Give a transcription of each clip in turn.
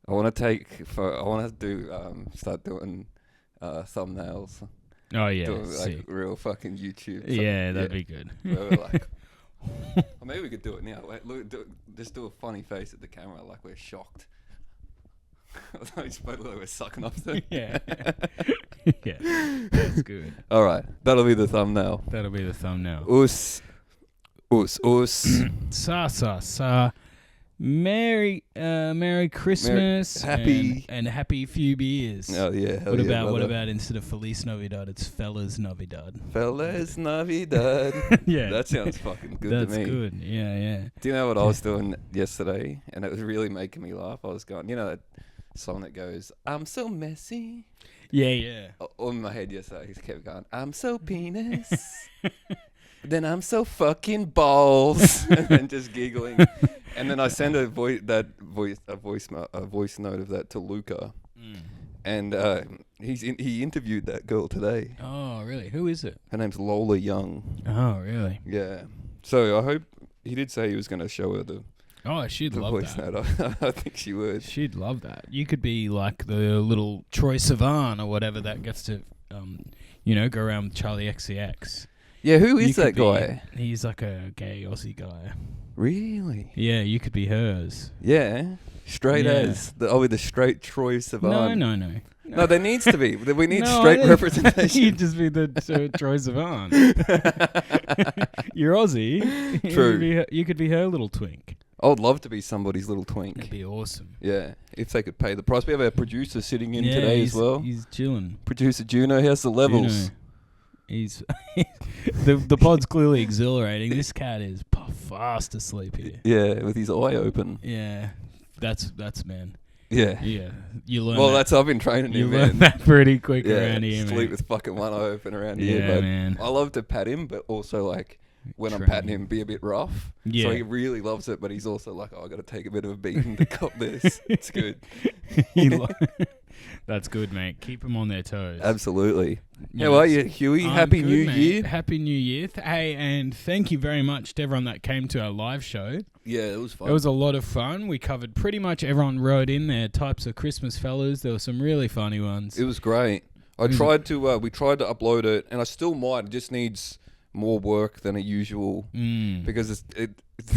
I want to start doing thumbnails. Oh yeah, Doing sick. like real fucking YouTube. Yeah, that'd be good. Where we're like, or maybe we could do it now. Wait, look, just do a funny face at the camera, like we're shocked. Like we're sucking off the. Yeah. Yeah, that's good. All right, that'll be the thumbnail. That'll be the thumbnail. Us. Sa sa sa. Merry Christmas. Happy and happy few beers. Oh yeah. What about instead of Feliz Navidad, it's Fellas Navidad. Fellas Navidad. Yeah, that sounds fucking good that's to me. good. Yeah. Do you know what I was doing yesterday? And it was really making me laugh. I was going, you know that song that goes, "I'm so messy." Yeah. In my head yesterday, he kept going, "I'm so penis." Then I'm so fucking balls, and then just giggling. And then I send a voice note of that to Luca, and he interviewed that girl today. Oh, really? Who is it? Her name's Lola Young. Oh, really? Yeah. So I hope he did say he was going to show her the she'd love voice that. note. I think she would. She'd love that. You could be like the little Troy Sivan or whatever that gets to, go around with Charlie XCX. Yeah, who is that guy? He's like a gay Aussie guy. Really? Yeah, you could be hers. Yeah. Straight as. I'll be the straight Troy Sivan. No. No, there needs to be. We need No, straight representation. You'd just be the Troy Sivan. You're Aussie. True. You could be her little twink. I would love to be somebody's little twink. That'd be awesome. Yeah, if they could pay the price. We have our producer sitting in today as well. He's chilling. Producer Juno, how's the levels? He's the pod's clearly exhilarating. This cat is fast asleep here. Yeah, with his eye open. Yeah, that's man. Yeah. You learn. Well, I've been training him. You learn that pretty quick around here, sleep man. with fucking one eye open around Yeah, here. But man. I love to pat him, but also like when I'm Train patting him, be a bit rough. Yeah. So he really loves it, but he's also like, I got to take a bit of a beating to cop this. It's good. That's good, mate. Keep them on their toes. Absolutely. Yeah, How are you, Huey? Happy good, New mate. Year. Happy New Year. Hey, and thank you very much to everyone that came to our live show. Yeah, it was fun. It was a lot of fun. We covered pretty much everyone wrote in their types of Christmas fellas. There were some really funny ones. It was great. We tried to upload it, and I still might. It just needs more work than a usual because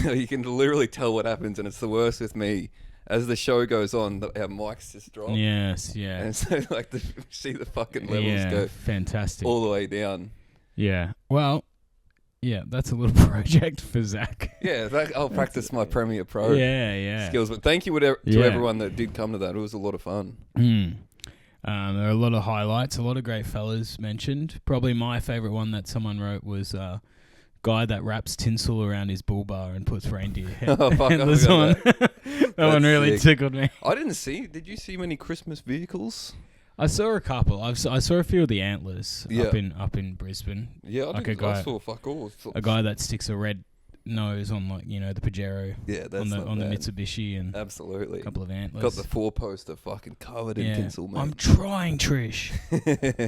you can literally tell what happens, and it's the worst with me. As the show goes on, our mics just drop. Yes, yeah. And so, see the fucking levels go fantastic. all the way down. Yeah. Well, yeah, that's a little project for Zack. Yeah, I'll practice my Premiere Pro skills. But thank you to everyone that did come to that. It was a lot of fun. There are a lot of highlights, a lot of great fellas mentioned. Probably my favourite one that someone wrote was guy that wraps tinsel around his bull bar and puts reindeer antlers on. That one really tickled me. I didn't see. Did you see many Christmas vehicles? I saw a couple. I saw a few of the antlers up in Brisbane. Yeah, I saw fuck all. A guy that sticks a red nose on the Pajero. Yeah, that's on the Mitsubishi and absolutely a couple of antlers. Got the 4-poster fucking covered in tinsel, man. I'm trying, Trish.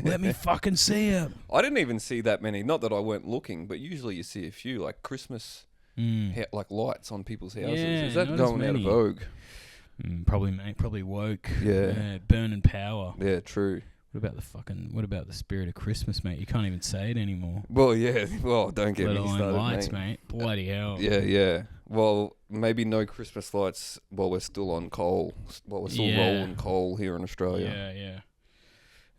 Let me fucking see him. I didn't even see that many. Not that I weren't looking, but usually you see a few like Christmas, like lights on people's houses. Yeah, is that going out of vogue? Probably, mate. Probably woke. Yeah. Burning power. Yeah, true. What about the spirit of Christmas, mate? You can't even say it anymore. Well, yeah. Well, don't get me started, lights, mate. Bloody hell. Yeah. Well, maybe no Christmas lights while we're still on coal. While we're still rolling coal here in Australia.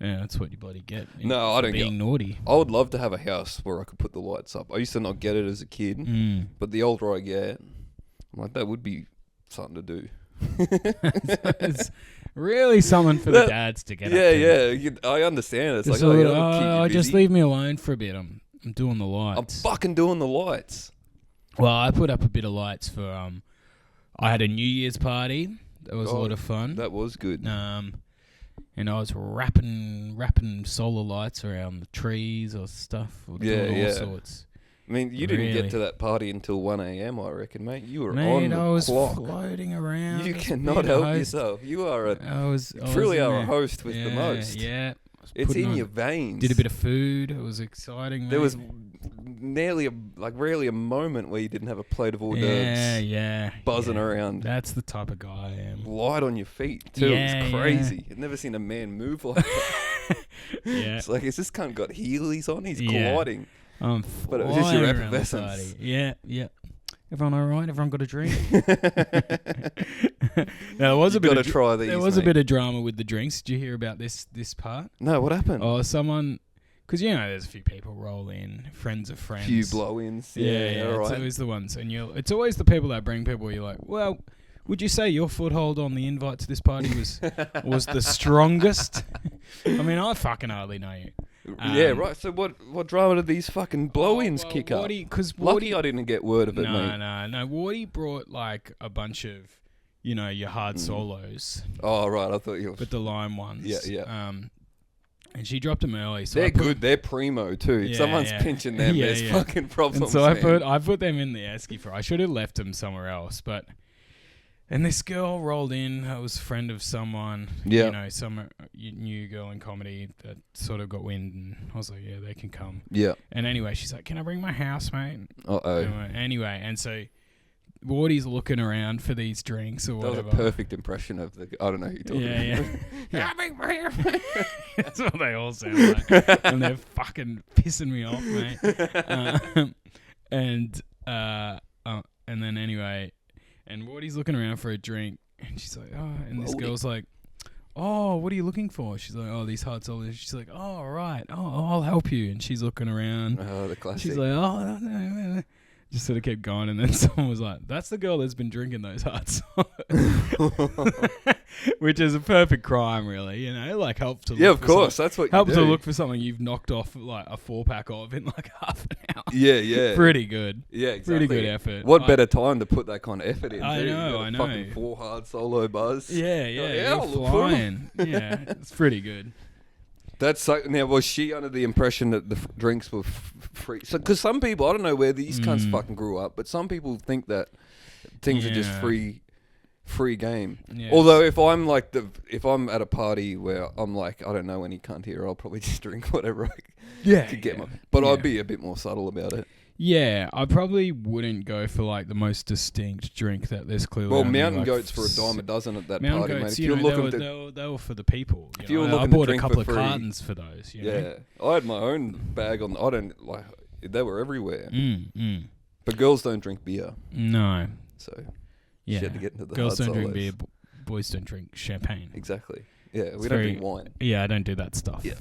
Yeah, that's what you bloody get. No, I don't being naughty. I would love to have a house where I could put the lights up. I used to not get it as a kid, but the older I get, I'm like, that would be something to do. It's really something for the dads to get up to. Yeah, I understand. It's just like, just leave me alone for a bit. I'm doing the lights. I'm fucking doing the lights. Well, I put up a bit of lights for I had a New Year's party. That was a lot of fun. That was good. And I was wrapping solar lights around the trees or stuff. Or doing all sorts. I mean, you didn't get to that party until 1 a.m, I reckon, mate. You were on the I was clock. Floating around. You cannot help yourself. You are truly a host with the most. Yeah. It's in your veins. Did a bit of food. It was exciting, mate. There was rarely a moment where you didn't have a plate of hors d'oeuvres buzzing around. That's the type of guy I am. Light on your feet too. It's crazy. I've never seen a man move like that. It's like, has this cunt got Heelys on? He's gliding. But it was just your effervescence. Yeah. Everyone all right? Everyone got a drink? Now, there was a bit of drama with the drinks. Did you hear about this part? No, what happened? Oh, someone... Because, there's a few people roll in, friends of friends. Few blow-ins. Yeah, all right. It's always the ones. And it's always the people that bring people you're like, well, would you say your foothold on the invite to this party was the strongest? I mean, I fucking hardly know you. Yeah, right. So what drama did these fucking blow-ins kick up? Lucky I didn't get word of it, mate. No. Wardy brought like a bunch of, your hard solos. Oh, right. I thought you were... But the lime ones. Yeah. And she dropped them early. So they're good. They're primo too. If someone's pinching them, there's fucking problems. And so I put them in the esky for. I should have left them somewhere else, but... And this girl rolled in. I was a friend of someone. Yeah. Some new girl in comedy that sort of got wind. And I was like, yeah, they can come. Yeah. And anyway, she's like, can I bring my housemate? Uh-oh. Anyway, and so Wardy's looking around for these drinks or whatever. That was a perfect impression of the... I don't know who you're talking about. Yeah. I bring my housemate. That's what they all sound like. And they're fucking pissing me off, mate. And then anyway... And Wardy's looking around for a drink, and she's like, oh, and this girl's like, oh, what are you looking for? She's like, oh, these hard solos. She's like, oh, all right. Oh, I'll help you. And she's looking around. Oh, the classic. She's like, oh, no. Just sort of kept going, and then someone was like, that's the girl that's been drinking those hard solos. Which is a perfect crime, really, like help to look of course, that's what you help do. To look for something you've knocked off like a 4-pack of in like half an hour. Yeah. Pretty good. Yeah, exactly. Pretty good effort. What better time to put that kind of effort in? I know. Fucking 4 hard solo bars. Yeah, you're flying. Yeah, it's pretty good. That's so. Now, was she under the impression that the drinks were free? So, because some people, I don't know where these cunts fucking grew up, but some people think that things are just free game. Yeah. Although, if I'm at a party where I'm like, I don't know any cunt here, I'll probably just drink whatever I could get. But I'd be a bit more subtle about it. Yeah, I probably wouldn't go for like the most distinct drink that there's clearly. Well, mountain goats for a dime a dozen at that party, mate. If you're looking they were for the people. If you were looking I bought to drink a couple for of free, cartons for those. Yeah, I had my own bag on. I don't like. They were everywhere. But girls don't drink beer. No. So she had to get into the girls hard don't solos. drink beer. Boys don't drink champagne. Exactly. Yeah, we don't drink wine. Yeah, I don't do that stuff. Yeah,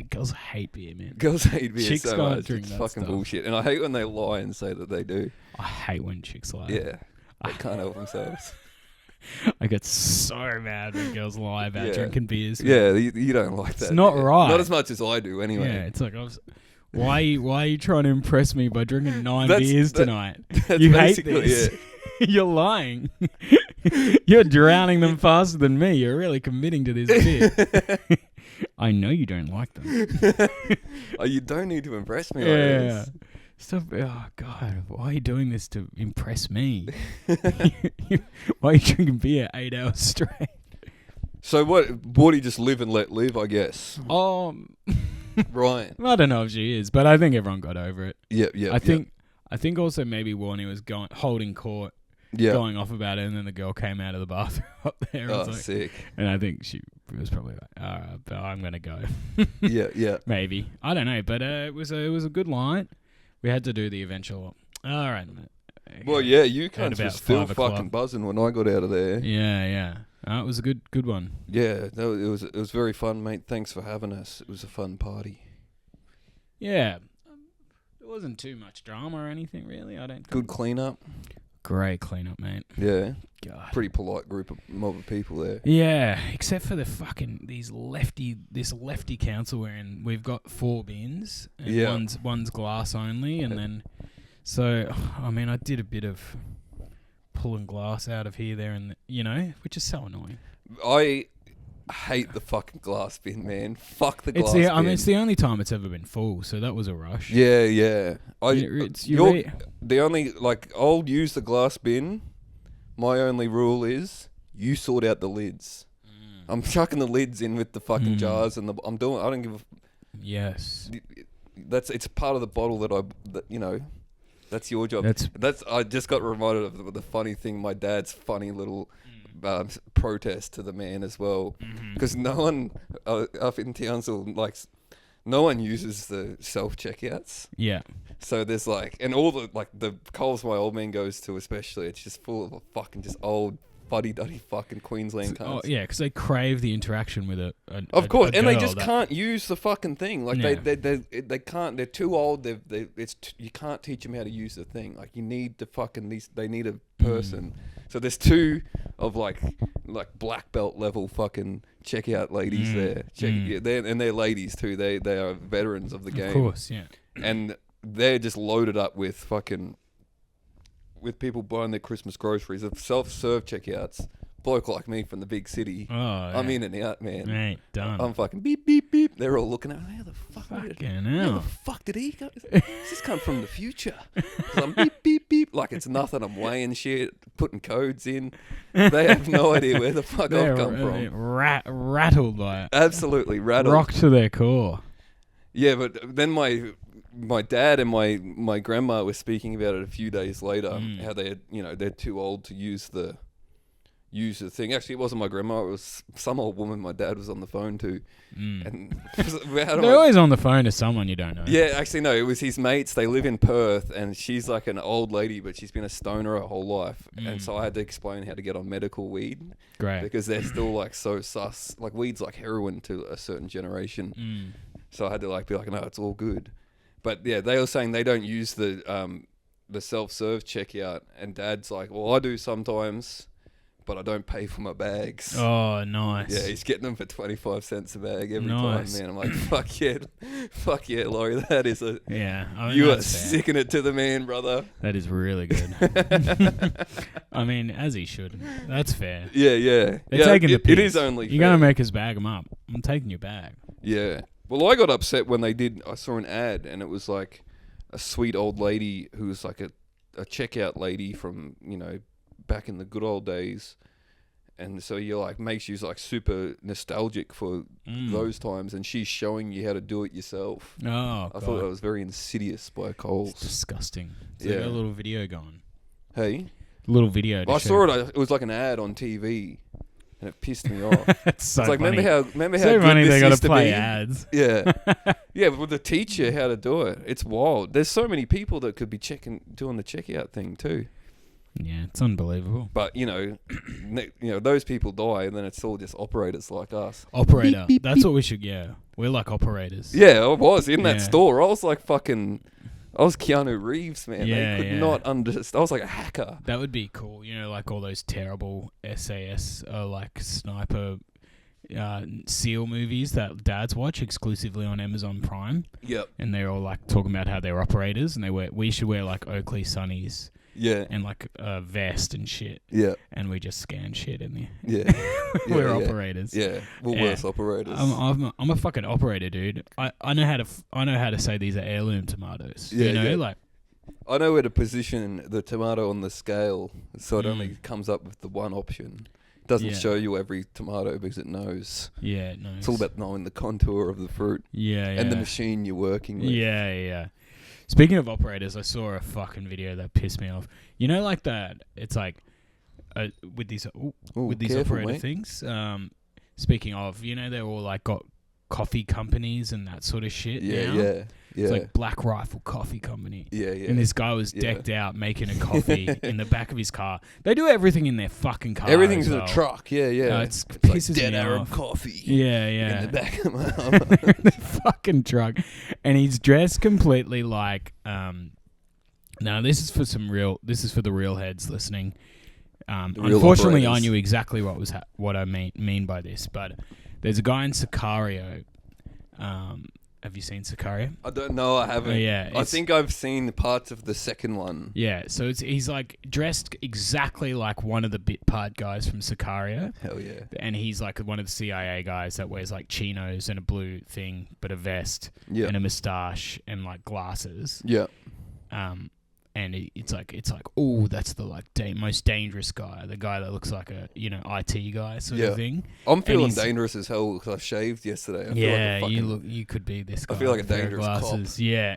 girls hate beer, man. Girls hate beer chicks so can't much. Drink it's that fucking stuff. bullshit. And I hate when they lie and say that they do. I hate when chicks lie. Yeah, they can't help themselves. I get so mad when girls lie about drinking beers. Yeah, you don't like that. It's not right. Not as much as I do, anyway. Yeah, it's like why are you trying to impress me by drinking 9 beers tonight? You hate this. Yeah. You're lying. You're drowning them faster than me. You're really committing to this bit. I know you don't like them. You don't need to impress me. Yeah. Stop. Oh, God. Why are you doing this to impress me? Why are you drinking beer 8 hours straight? So what do you just live and let live, I guess? Right. I don't know if she is, but I think everyone got over it. Yeah. I think also maybe Warnie was holding court. Going off about it, and then the girl came out of the bathroom up there. Oh, sick. And I think she was probably like, all right, but I'm going to go. Yeah. Maybe. I don't know, but it was a good line. We had to do the eventual. All right. Well, yeah, you cunts were still fucking buzzing when I got out of there. Yeah. It was a good one. Yeah, no, it was very fun, mate. Thanks for having us. It was a fun party. Yeah. There wasn't too much drama or anything, really, I don't think. Good cleanup. Great cleanup, mate. Yeah. God. Pretty polite mob of people there. Yeah, except for the fucking this lefty council wherein we've got 4 bins and one's glass only, and then so I mean I did a bit of pulling glass out of here, there, and which is so annoying. I hate the fucking glass bin, man. Fuck the glass bin. I mean, it's the only time it's ever been full, so that was a rush. Yeah. I'll use the glass bin. My only rule is you sort out the lids. I'm chucking the lids in with the fucking jars, and I don't give a... Yes. it's part of the bottle that's your job. I just got reminded of the funny thing. My dad's funny little protest to the man as well, because no one up in Townsville no one uses the self checkouts. Yeah. So there's and all the Coles my old man goes to especially, it's just full of fucking just old fuddy-duddy fucking Queensland cunts. Oh yeah, because they crave the interaction with a of course, and they girl just can't use the fucking thing. They can't. They're too old. You can't teach them how to use the thing. You need to they need a person. So there's two of black belt level fucking checkout ladies there. They're ladies too. They are veterans of the game. Of course, yeah. And they're just loaded up with people buying their Christmas groceries. Of self-serve checkouts. Bloke like me from the big city. Oh, yeah. I'm in and out, man. Mate, done. I'm fucking beep, beep, beep. They're all looking at me. How the fuck did he go? Does this come from the future? So I'm beep, beep, beep. Like it's nothing. I'm weighing shit, putting codes in. They have no idea where the fuck I've come from. Rattled by it. Absolutely rattled. Rocked to their core. Yeah, but then my dad and my grandma were speaking about it a few days later. How they're too old to use the thing. Actually, it wasn't my grandma. It was some old woman my dad was on the phone to. And they're always on the phone to someone you don't know. Yeah, actually, no. It was his mates. They live in Perth, and she's like an old lady, but she's been a stoner her whole life. And so I had to explain how to get on medical weed. Great. Because they're still so sus. Weed's like heroin to a certain generation. So I had to be no, it's all good. But yeah, they were saying they don't use the self-serve checkout, and Dad's like, well, I do sometimes, but I don't pay for my bags. Oh, nice. Yeah, he's getting them for 25 cents a bag every time, man. I'm like, fuck yeah, Laurie, that is a... Yeah. You are sticking it to the man, brother. That is really good. I mean, as he should. That's fair. Yeah. They're taking the piss. It is only fair. You're going to make us bag them up. I'm taking your bag. Yeah. Well, I got upset when I saw an ad, and it was a sweet old lady who was a checkout lady from, back in the good old days. And so makes you super nostalgic for those times, and she's showing you how to do it yourself. Oh, I thought that was very insidious by Coles. It's disgusting. It's a little video going. Hey? A little video. I saw it. It was like an ad on TV. And it pissed me off. It's so funny. Remember how so good funny this they got used to play be? ads. Yeah. Yeah, but with the teacher how to do it. It's wild. There's so many people that could be doing the checkout thing too. Yeah, it's unbelievable. But, those people die, and then it's all just operators like us. Operator. Beep, beep, That's beep. what we should, We're like operators. Yeah, I was in that store. I was I was Keanu Reeves, man. Yeah, they could not understand. I was like a hacker. That would be cool. All those terrible SAS, sniper SEAL movies that dads watch exclusively on Amazon Prime. Yep. And they're all talking about how they're operators, and we should wear Oakley Sunnies. Yeah. And a vest and shit. Yeah. And we just scan shit in there. Yeah. We're operators. Yeah. Woolworths operators. I'm a fucking operator, dude. I know how to say these are heirloom tomatoes. Yeah, I know where to position the tomato on the scale, so it only comes up with the one option. It doesn't show you every tomato because it knows. Yeah, it knows. It's all about knowing the contour of the fruit. Yeah. And the machine you're working with. Yeah. Speaking of operators, I saw a fucking video that pissed me off. That it's with these operator mate. things. Speaking of, they're all got coffee companies and that sort of shit. Yeah. It's Black Rifle Coffee Company. Yeah. And this guy was decked out making a coffee in the back of his car. They do everything in their fucking car. Everything's in a truck. Yeah. It pisses dead me Arab off. coffee. Yeah. In the back of my the fucking truck. And he's dressed completely now this is for the real heads listening. Unfortunately, I knew exactly what I mean by this, but there's a guy in Sicario. Have you seen Sicario? I don't know. I haven't. Yeah, I think I've seen parts of the second one. Yeah, so he's dressed exactly like one of the bit part guys from Sicario. Hell yeah! And he's one of the CIA guys that wears chinos and a blue thing, but a vest and a moustache and glasses. Yeah. And and it's like, oh, that's the like most dangerous guy, the guy that looks like a IT guy sort of thing. I'm feeling dangerous as hell because I shaved yesterday. I feel like you could be this guy. I feel like a dangerous cop. Yeah.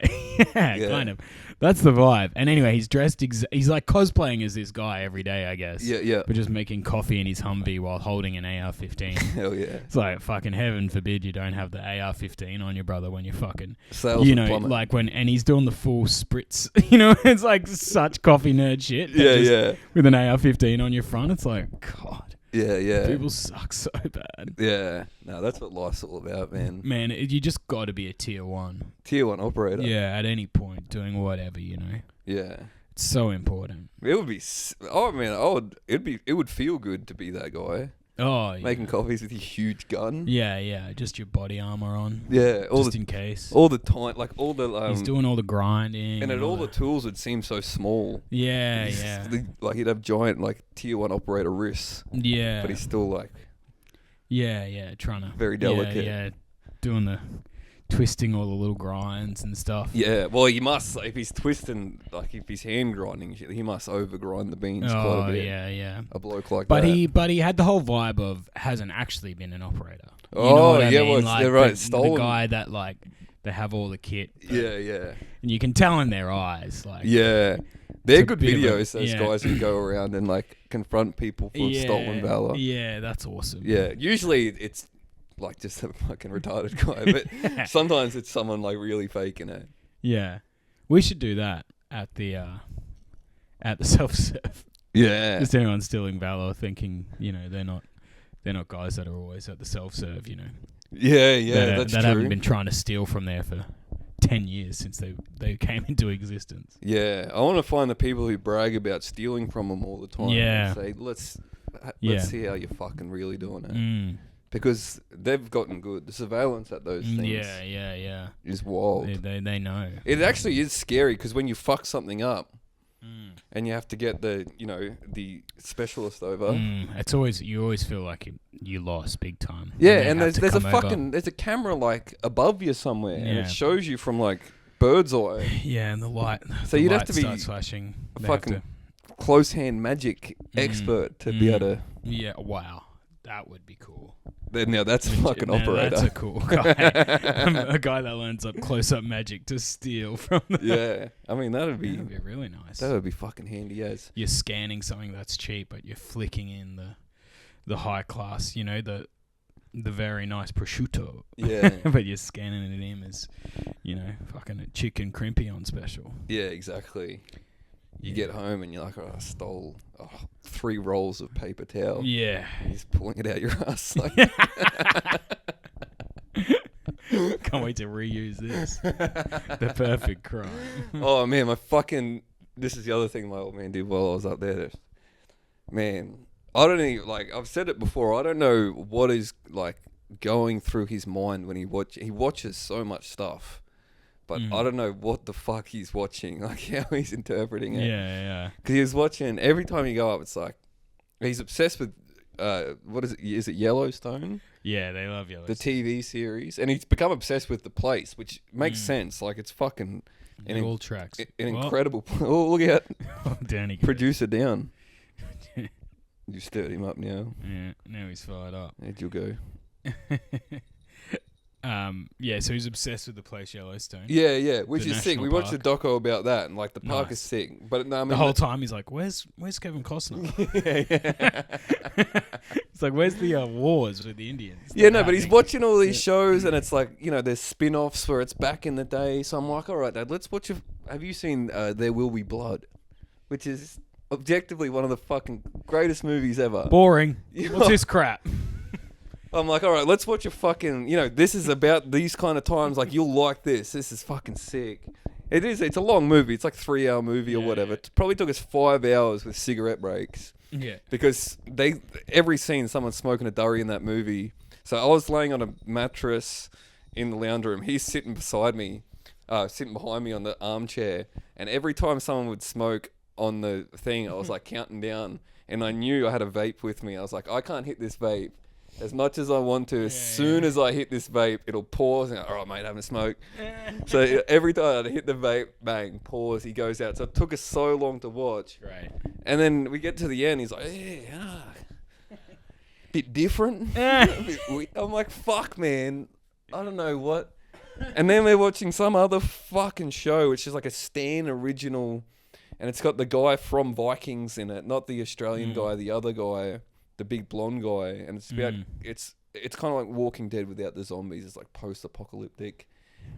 Kind of. That's the vibe. And anyway, he's dressed. He's like cosplaying as this guy every day, I guess. Yeah. But just making coffee in his Humvee while holding an AR-15. Hell yeah. It's like fucking heaven forbid you don't have the AR-15 on your brother when you're fucking, sales plummet. like and he's doing the full spritz. It's like such coffee nerd shit. Yeah. With an AR-15 on your front, it's like, God. Yeah. People suck so bad. Yeah. No, that's what life's all about, man. Man, you just got to be a tier 1. Tier 1 operator. Yeah, at any point, doing whatever, Yeah. It's so important. It would be. Oh man, it would feel good to be that guy. Oh, yeah. Making coffees with your huge gun. Yeah. Just your body armor on. Yeah, just in case. All the time, like all the. He's doing all the grinding. And all the tools would seem so small. Yeah. Like he'd have giant like tier 1 operator wrists. Yeah. But he's still like. Yeah. Trying to. Very delicate. Yeah. Doing the. Twisting all the little grinds and stuff. Yeah, well, he must. If he's twisting, like if he's hand grinding, he must over grind the beans quite a bit. Yeah. A bloke like that. But he had the whole vibe of hasn't actually been an operator. You know what I mean? Well, like they're right. The Stolen. guy that like they have all the kit. Yeah. And you can tell in their eyes, like. Yeah. They're good videos, those guys who go around and like confront people for stolen valor. Yeah, that's awesome. Yeah, usually it's like just a fucking retarded guy, but sometimes it's someone like really faking it. Yeah, we should do that at the self-serve. Yeah, just anyone stealing valor, thinking they're not guys that are always at the self-serve. Yeah, that's true. That haven't been trying to steal from there for 10 years since they came into existence. Yeah, I want to find the people who brag about stealing from them all the time. Yeah, and say let's see how you're fucking really doing it. Because they've gotten good. The surveillance at those things is wild. They know. It actually is scary because when you fuck something up and you have to get the specialist over. You always feel like you lost big time. Yeah, and there's a camera like above you somewhere and it shows you from like bird's eye. Yeah, and the light. So you'd have to be flashing. A fucking close hand magic expert to be able to. Yeah, wow. That would be cool. Now that's a fucking operator. That's a cool guy. A guy that learns up close-up magic to steal from them. Yeah. I mean, that would be really nice. That would be fucking handy as. You're scanning something that's cheap, but you're flicking in the high class, the very nice prosciutto. Yeah. But you're scanning it in as, fucking a chicken crimpy on special. Yeah, exactly. You get home and you're like, I stole 3 rolls of paper towel. Yeah. And he's pulling it out your ass. Like. Can't wait to reuse this. The perfect crime. Oh, man, this is the other thing my old man did while I was up there. Man, I don't even, I've said it before, I don't know what is, going through his mind when he watches so much stuff. But I don't know what the fuck he's watching, how he's interpreting it. Yeah. Because he was watching, every time you go up, it's like, he's obsessed with, what is it? Is it Yellowstone? Yeah, they love Yellowstone. The TV series. And he's become obsessed with the place, which makes sense. It's fucking... all tracks. An incredible... Oh, look at down he goes. Producer down. You stirred him up now. Yeah, now he's fired up. Where'd you go? So he's obsessed with the place Yellowstone. Yeah, which is sick. We watched park. the doco about that, and the park is sick. But no, I mean, the whole time he's like, "Where's Kevin Costner?" Yeah. It's like, "Where's the wars with the Indians?" Yeah, no, but he's watching all these shows, and it's like, there's spin-offs where it's back in the day. So I'm like, all right, Dad, let's watch. Have you seen There Will Be Blood, which is objectively one of the fucking greatest movies ever? Boring. What's this crap? I'm like, all right, let's watch a fucking, this is about these kind of times. You'll like this. This is fucking sick. It is. It's a long movie. It's like 3-hour movie or whatever. Yeah. It probably took us 5 hours with cigarette breaks. Yeah. Because every scene, someone's smoking a durry in that movie. So I was laying on a mattress in the lounge room. He's sitting beside me, sitting behind me on the armchair. And every time someone would smoke on the thing, I was counting down. And I knew I had a vape with me. I was like, I can't hit this vape as much as I want to. As soon as I hit this vape, it'll pause. And all right, mate, having a smoke. So every time I hit the vape, bang, pause. He goes out. So it took us so long to watch. Right. And then we get to the end. He's like, bit different. I'm like, fuck, man. I don't know what. And then we're watching some other fucking show, which is like a Stan original, and it's got the guy from Vikings in it, not the Australian guy, the other guy, the big blonde guy, and it's about it's kind of like Walking Dead without the zombies. It's like post-apocalyptic,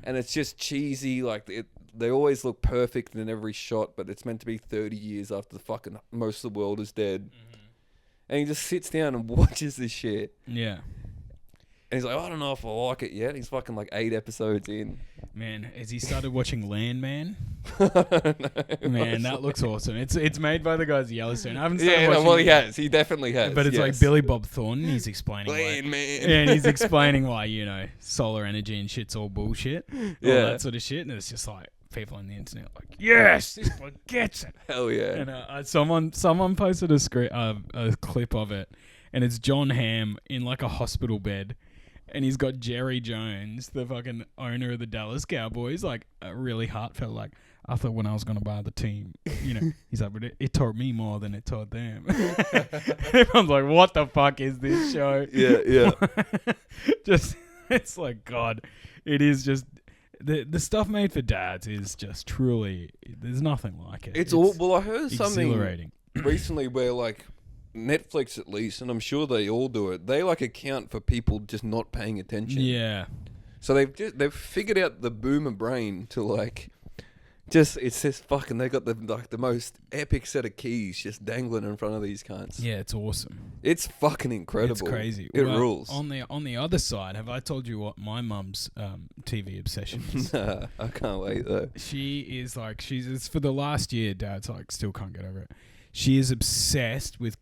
and it's just cheesy. Like they always look perfect in every shot, but it's meant to be 30 years after the fucking most of the world is dead, and he just sits down and watches this shit. Yeah. And he's like, I don't know if I like it yet. He's fucking like 8 episodes in. Man, has he started watching Landman? No, man, that looks awesome. It's made by the guys at Yellowstone. I haven't started watching well, he has. He definitely has. But it's like Billy Bob Thornton. He's explaining Landman. and he's explaining why, solar energy and shit's all bullshit. All that sort of shit. And it's just like people on the internet like, yes, this one gets it. Hell yeah. And someone posted a clip of it, and it's John Hamm in like a hospital bed. And he's got Jerry Jones, the fucking owner of the Dallas Cowboys, like really heartfelt, like, I thought when I was going to buy the team, he's like, but it taught me more than it taught them. Everyone's like, what the fuck is this show? Yeah. It's like, God, it is just, the stuff made for dads is just truly, there's nothing like it. It's all, well, I heard something exhilarating recently where like, Netflix at least, and I'm sure they all do it, they like account for people just not paying attention. Yeah. So they've figured out the boomer brain to like it's just fucking, they got the most epic set of keys just dangling in front of these cunts. Yeah, it's awesome. It's fucking incredible. It's crazy. It rules. On the other side, have I told you what my mum's TV obsession is? Nah, I can't wait though. She is like, it's for the last year, Dad's like still can't get over it. She is obsessed with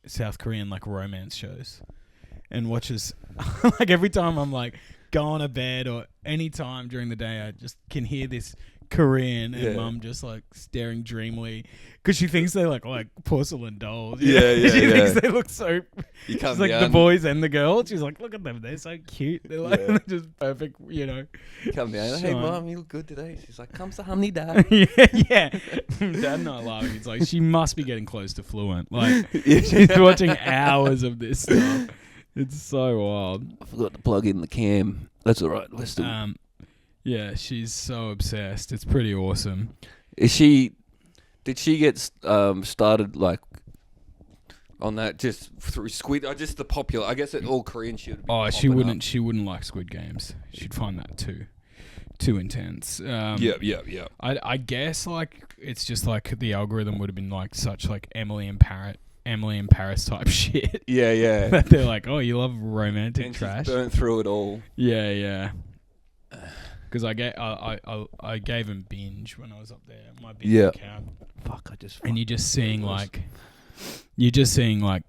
South Korean like romance shows, and watches like every time I'm like going to bed or any time during the day, I just can hear this Korean and Mum just like staring dreamily because she thinks they like porcelain dolls. She thinks they look so. She's like the boys and the girls. She's like, look at them, they're so cute. They're like they're just perfect, Come down. Hey, Mum, you look good today. She's like, come to honey, Dad. yeah. Dad and I laughing. It's like she must be getting close to fluent. Like she's watching hours of this stuff. It's so wild. I forgot to plug in the cam. That's all right. Let's do it. Yeah, she's so obsessed. It's pretty awesome. Did she get started like on that just through Squid? Just the popular. I guess all Korean shit. She wouldn't. She wouldn't like Squid Games. She'd find that too intense. Yeah. I guess like it's just like the algorithm would have been like such like Emily in Paris type shit. Yeah. That they're like, oh, you love romantic and trash. She's burnt through it all. Yeah. Because I gave him binge when I was up there. My binge account. Fuck, and you're just seeing like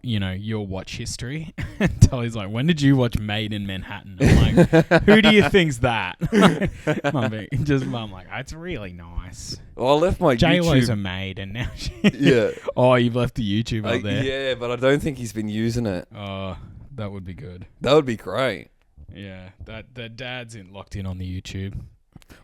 your watch history. Tully's like, when did you watch Made in Manhattan? I'm like, who do you think's that? I'm like, it's really nice. Well, I left my J-Lo's YouTube. a maid, and now she. Yeah. Oh, you've left the YouTube up there. Yeah, but I don't think he's been using it. Oh, that would be good. That would be great. Yeah, that dad's locked in on the YouTube.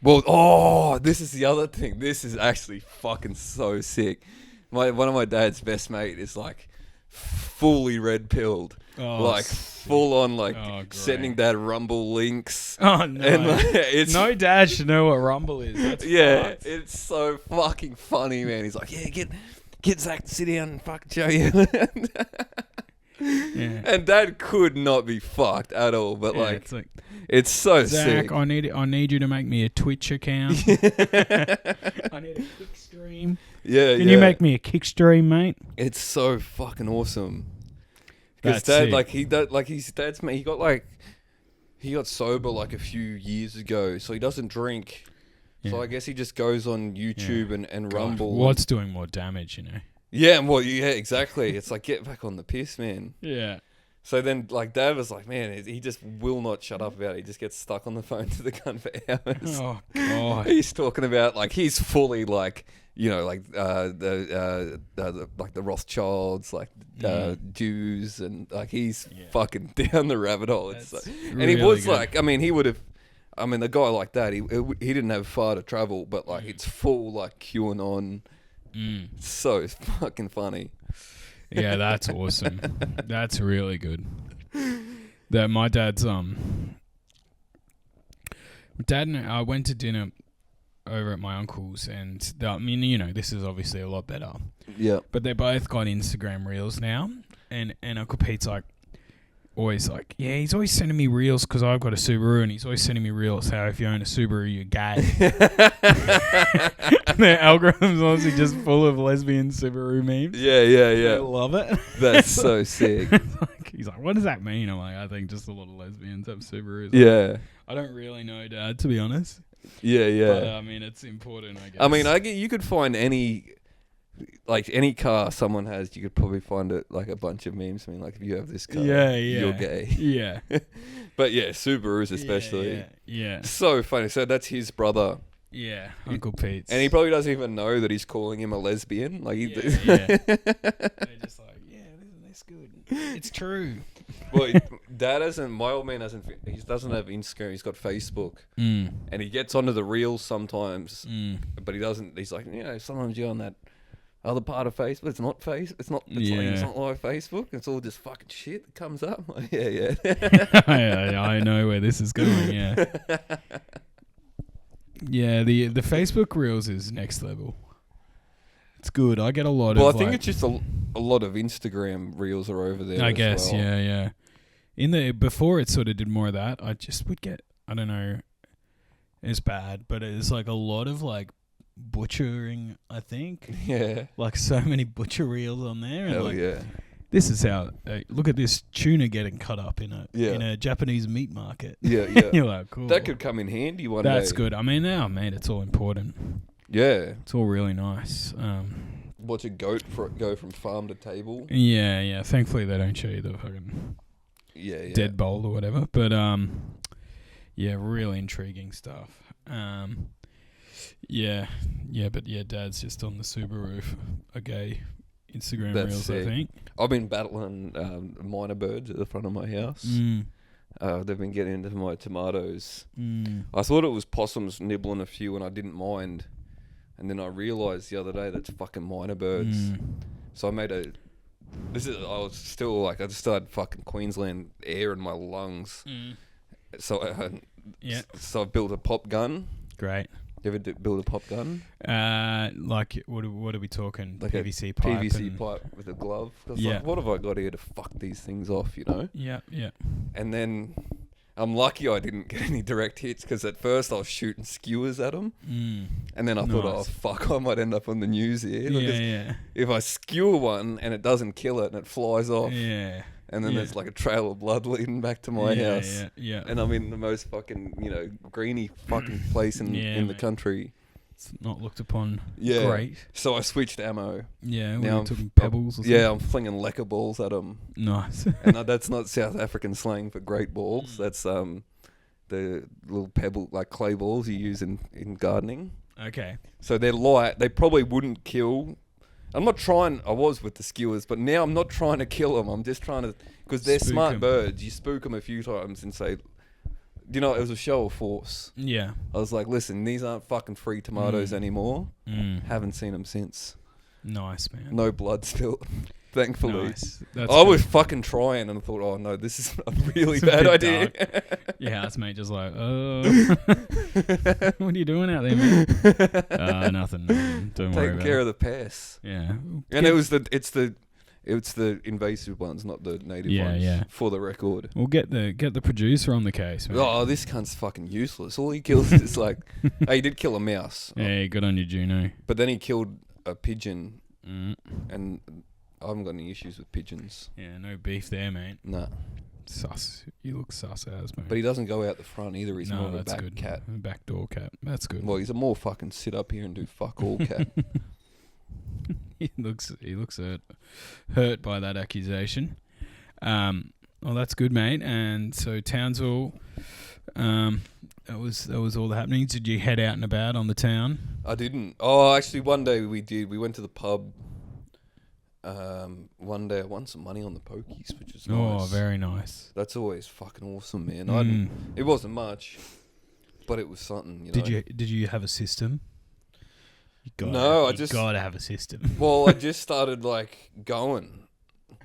Well, this is the other thing. This is actually fucking so sick. One of my dad's best mate is like fully red pilled, like full on like sending dad Rumble links. Oh no! And no dad should know what Rumble is. That's fucked. It's so fucking funny, man. He's like, get Zack to sit down and fucking show you. Yeah. And Dad could not be fucked at all, but it's so Zack, sick. I need you to make me a Twitch account. I need a kick stream. Yeah, Can you make me a kick stream, mate? It's so fucking awesome. Because Dad, he got sober like a few years ago, so he doesn't drink. Yeah. So I guess he just goes on YouTube and Rumble. What's doing more damage, Yeah, exactly. It's like, get back on the piss, man. Yeah. So then, like, Dad was like, man, he just will not shut up about it. He just gets stuck on the phone to the gun for hours. Oh, God. He's talking about, like, he's fully, like, you know, like like the Rothschilds, like Jews, and like he's fucking down the rabbit hole. It's like, and he was good. Like, I mean, he would have. I mean, the guy like that, he didn't have far to travel, but like it's full like QAnon. So fucking funny. Yeah, that's awesome. That's really good. That my dad's Dad and I went to dinner over at my uncle's, and I mean, you know, this is obviously a lot better. Yeah. But they both got Instagram reels now, and Uncle Pete's like, always like, yeah, he's always sending me reels because I've got a Subaru, and he's always sending me reels how if you own a Subaru, you're gay. Their algorithm's honestly just full of lesbian Subaru memes. Yeah. I love it. That's so sick. He's like, what does that mean? I'm like, I think just a lot of lesbians have Subarus. Yeah. I don't really know, Dad, to be honest. Yeah. But I mean, it's important, I guess. I mean, you could find any car someone has, you could probably find it like a bunch of memes. I mean, like if you have this car, you're gay. Yeah. But yeah, Subarus especially. Yeah. So funny. So that's his brother. Yeah, Uncle Pete's. And he probably doesn't even know that he's calling him a lesbian. Like yeah. They're just like, yeah, that's good. It's true. Well, Dad hasn't. My old man hasn't. He doesn't have Instagram. He's got Facebook, and he gets onto the reels sometimes, but he doesn't. He's like, you know, sometimes you're on that other part of Facebook. It's not It's not. It's not like Facebook. It's all just fucking shit that comes up. Like, yeah. I know where this is going. Yeah. Yeah. The Facebook reels is next level. It's good. I get a lot of. Well, I think it's just a lot of Instagram reels are over there. I guess. Well. Yeah. Before it sort of did more of that, I just would get. I don't know. It's bad, but it's like a lot of like butchering. I think. Yeah. Like so many butcher reels on there. Hell and like, yeah. This is how. Look at this tuna getting cut up in a Japanese meat market. Yeah. You're like, cool. That could come in handy one day. That's good. I mean, now, mate, it's all important. Yeah. It's all really nice. Watch a goat go from farm to table. Yeah. Thankfully, they don't show you the fucking dead bowl or whatever. But yeah, really intriguing stuff. But Dad's just on the Subaru, a gay Instagram reels, I think. I've been battling minor birds at the front of my house. They've been getting into my tomatoes. I thought it was possums nibbling a few, and I didn't mind. And then I realised the other day that's fucking minor birds. So I made I just started fucking Queensland air in my lungs. So I built a pop gun. Great. You ever build a pop gun? Like what are we talking? Like PVC pipe. PVC pipe with a glove. Like, what have I got here to fuck these things off? You know. Yeah. And then I'm lucky I didn't get any direct hits because at first I was shooting skewers at them, and then I thought, oh fuck, I might end up on the news here. Yeah. If I skewer one and it doesn't kill it and it flies off, and then there's like a trail of blood leading back to my house. Yeah. And I'm in the most fucking, greeny fucking place in the country. It's not looked upon Yeah. great. So I switched ammo. Yeah, Now we're talking pebbles or something. Yeah, I'm flinging lecker balls at them. Nice. And that's not South African slang for great balls. That's the little pebble, like clay balls you use in gardening. Okay. So they're light. They probably wouldn't kill. I was with the skewers, but now I'm not trying to kill them. I'm just trying to, because they're Spook smart 'em. birds. You spook them a few times and say, it was a show of force. Yeah. I was like, listen, these aren't fucking free tomatoes anymore. Haven't seen them since. Nice, man. No blood spilled, thankfully. Nice. I was fucking trying and I thought, oh no, this is a really bad idea. Your housemate just like, what are you doing out there, man? Nothing. Don't worry about it. Taking care of the pests. Yeah. And it's the invasive ones, not the native ones. Yeah. For the record. We'll get the producer on the case, man. Oh, this cunt's fucking useless. All he kills is like, he did kill a mouse. Yeah, good on you, Juno. But then he killed a pigeon, and I haven't got any issues with pigeons. Yeah, no beef there, mate. Nah. Sus. You look sus as, mate. But he doesn't go out the front either. He's more of a back good. cat. A backdoor cat. That's good. Well, he's a more fucking sit up here and do fuck all cat. He looks hurt by that accusation. Well, that's good, mate. And so Townsville, That was all the happenings. Did you head out and about on the town? I didn't. Oh, actually, one day we did. We went to the pub. One day I won some money on the pokies, which is nice. Oh, very nice. That's always fucking awesome, man. It wasn't much, but it was something. Did you have a system? You gotta have a system. Well, I just started like going.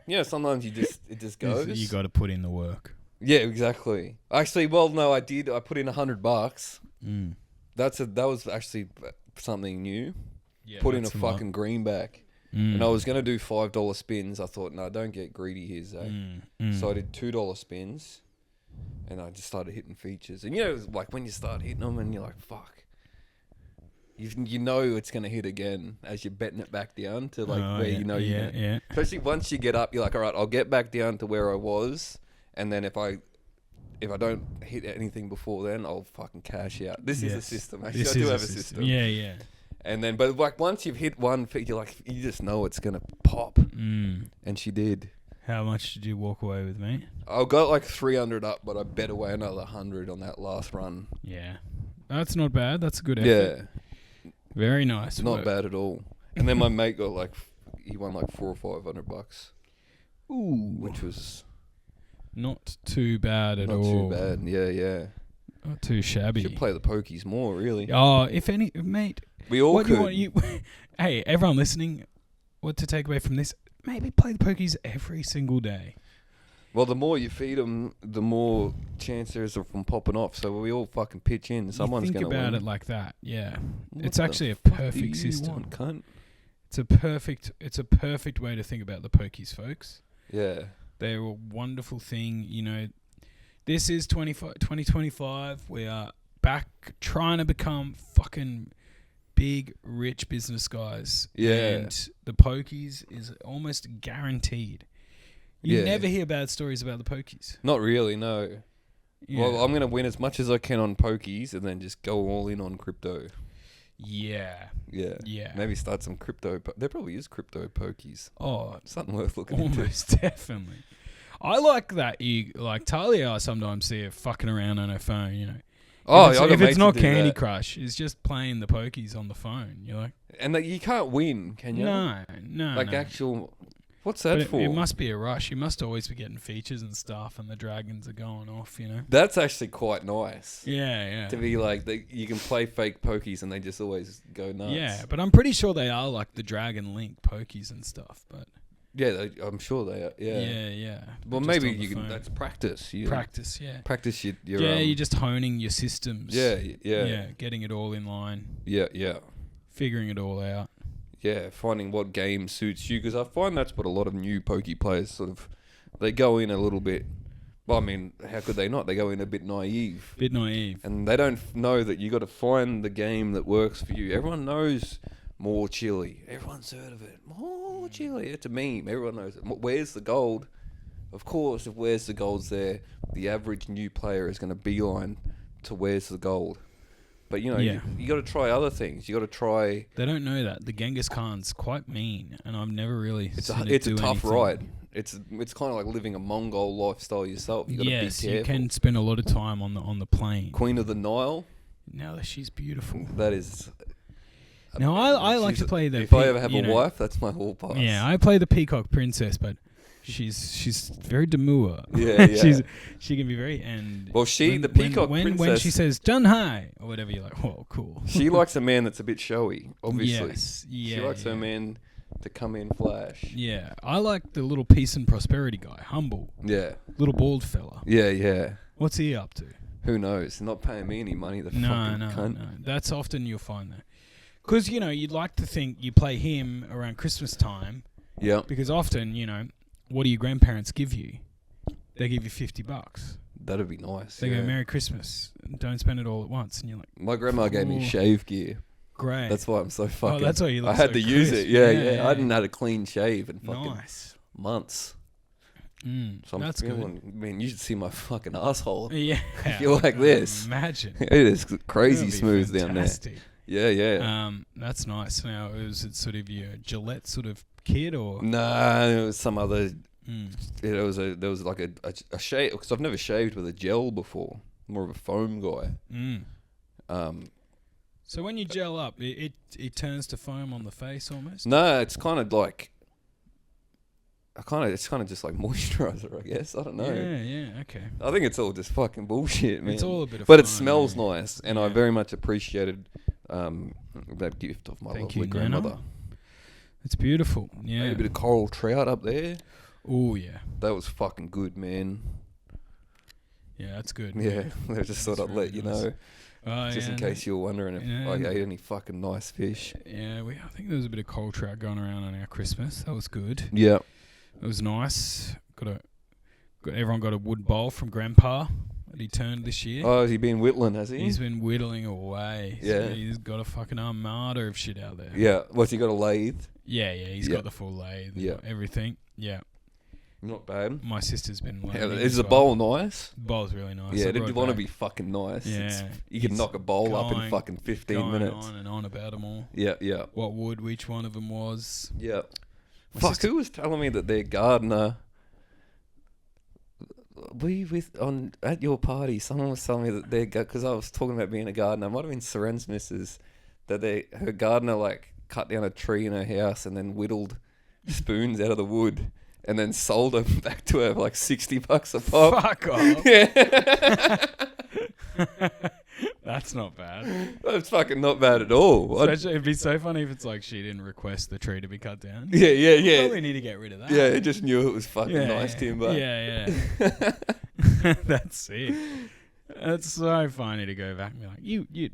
Yeah, sometimes it just goes. You got to put in the work. Yeah, exactly. Actually, well, no, I did. I put in $100. That was actually something new. Yeah, put in a fucking greenback. And I was going to do $5 spins. I thought, no, don't get greedy here, Zack. So I did $2 spins. And I just started hitting features. And, like when you start hitting them and you're like, fuck. You know it's going to hit again as you're betting it back down to like where you know you're going. Yeah. Especially once you get up, you're like, all right, I'll get back down to where I was. And then if I don't hit anything before then, I'll fucking cash out. This is a system. Actually, I do have a system. Yeah. And then, but like once you've hit one feet, you're like, you just know it's gonna pop. And she did. How much did you walk away with, mate? I got like 300 up, but I bet away another 100 on that last run. Yeah, that's not bad. That's a good effort. Yeah, very nice. Not bad at all. And then my mate got like, he won like $400 or $500. Ooh, which was not too bad at all. Not too bad. Yeah. Not too shabby. Should play the pokies more, really. Oh, if any, mate. We all could. Hey, everyone listening, what to take away from this? Maybe play the pokies every single day. Well, the more you feed them, the more chance there is of them popping off. So we all fucking pitch in. Someone's going to win. Think about it like that. Yeah, it's actually a perfect system. Cunt? It's a perfect way to think about the pokies, folks. Yeah, they're a wonderful thing. This is 2025. We are back trying to become fucking big, rich business guys. Yeah. And the pokies is almost guaranteed. You never hear bad stories about the pokies. Not really, no. Yeah. Well, I'm going to win as much as I can on pokies and then just go all in on crypto. Yeah. Maybe start some crypto. There probably is crypto pokies. Oh, something worth looking into. Almost definitely. I like that. Talia, I sometimes see her fucking around on her phone, if it's not Candy Crush, it's just playing the pokies on the phone. You're like, and you can't win, can you? No. Actual. What's that for? It must be a rush. You must always be getting features and stuff, and the dragons are going off. That's actually quite nice. Yeah. To be like, you can play fake pokies, and they just always go nuts. Yeah, but I'm pretty sure they are like the Dragon Link pokies and stuff. But yeah, I'm sure they are. Yeah. Well, maybe you can. That's practice. Practice, yeah. Practice your. You're just honing your systems. Yeah. Getting it all in line. Yeah. Figuring it all out. Yeah, finding what game suits you, because I find that's what a lot of new pokey players they go in a little bit. Well, I mean, how could they not? They go in a bit naive. And they don't know that you got to find the game that works for you. Everyone knows more chili. Everyone's heard of it. More chili. It's a meme. Everyone knows it. Where's the gold? Of course, if Where's the Gold's there, the average new player is going to beeline to Where's the Gold. But, you got to try other things. You got to try... They don't know that. The Genghis Khan's quite mean, and I've never really It's a tough ride. It's kind of like living a Mongol lifestyle yourself. You got to be careful. You can spend a lot of time on the plane. Queen of the Nile. Now that she's beautiful. That is... Now, I like to play the... If I ever have a wife, that's my whole pass. Yeah, I play the Peacock Princess, but... She's very demure. Yeah. She can be very the Peacock Princess. When she says "done high" or whatever, you're like, "Whoa, cool." She likes a man that's a bit showy. Obviously, yes, yeah. She likes her man to come in flash. Yeah, I like the little peace and prosperity guy, humble. Yeah, little bald fella. Yeah. What's he up to? Who knows? He's not paying me any money. The fucking cunt. No. That's often you'll find that because you'd like to think you play him around Christmas time. Yeah, because often what do your grandparents give you? They give you $50. That'd be nice. They go, Merry Christmas. Don't spend it all at once. And you're like... My grandma gave me shave gear. Great. That's why I'm so fucking... Oh, that's why you look I had to use it. Yeah. I hadn't had a clean shave in fucking months. So I'm that's feeling... good. Man, you should see my fucking asshole. Yeah. I feel like this. Imagine. It is crazy smooth fantastic. down there. Yeah. That's nice. Now, was it sort of your Gillette sort of kid or... Nah, it was some other... There was like a shave, because I've never shaved with a gel before. more of a foam guy. So when you gel up, it turns to foam on the face almost? No, it's kind of like... It's kind of just like moisturizer, I guess. I don't know. Yeah, okay. I think it's all just fucking bullshit, man. It's all a bit of But fun, it smells yeah. nice, and I very much appreciated that gift of my lovely grandmother. It's beautiful. Yeah. Maybe a bit of coral trout up there. Oh, yeah. That was fucking good, man. Yeah, that's good. Yeah, I just thought I'd really let you nice. know. Just in case you were wondering if I ate any fucking nice fish. Yeah, I think there was a bit of coral trout going around on our Christmas. That was good. Yeah. It was nice. Everyone got a wood bowl from Grandpa that he turned this year. Oh, has he been whittling, has he? He's been whittling away. Yeah. So he's got a fucking armada of shit out there. Yeah. What's he got, a lathe? Yeah, he's got the full lathe. Yeah. Everything. Yeah. Not bad. My sister's been Yeah, learning. is the bowl nice? The bowl's really nice. Yeah, did you want to be fucking nice? Yeah. You can knock a bowl up in fucking 15 minutes. On and on about them all. Yeah. What wood, which one of them was. Yeah. Fuck, who was telling me that their gardener... at your party, someone was telling me that because I was talking about being a gardener, it might have been Seren's missus, that her gardener like cut down a tree in her house and then whittled spoons out of the wood and then sold them back to her for like $60 a pop. Fuck off. Yeah. That's not bad. That's fucking not bad at all. It'd be so funny if it's like she didn't request the tree to be cut down. Yeah. Probably need to get rid of that. Yeah, it just knew it was fucking nice timber. Yeah. That's sick. That's so funny to go back and be like, you'd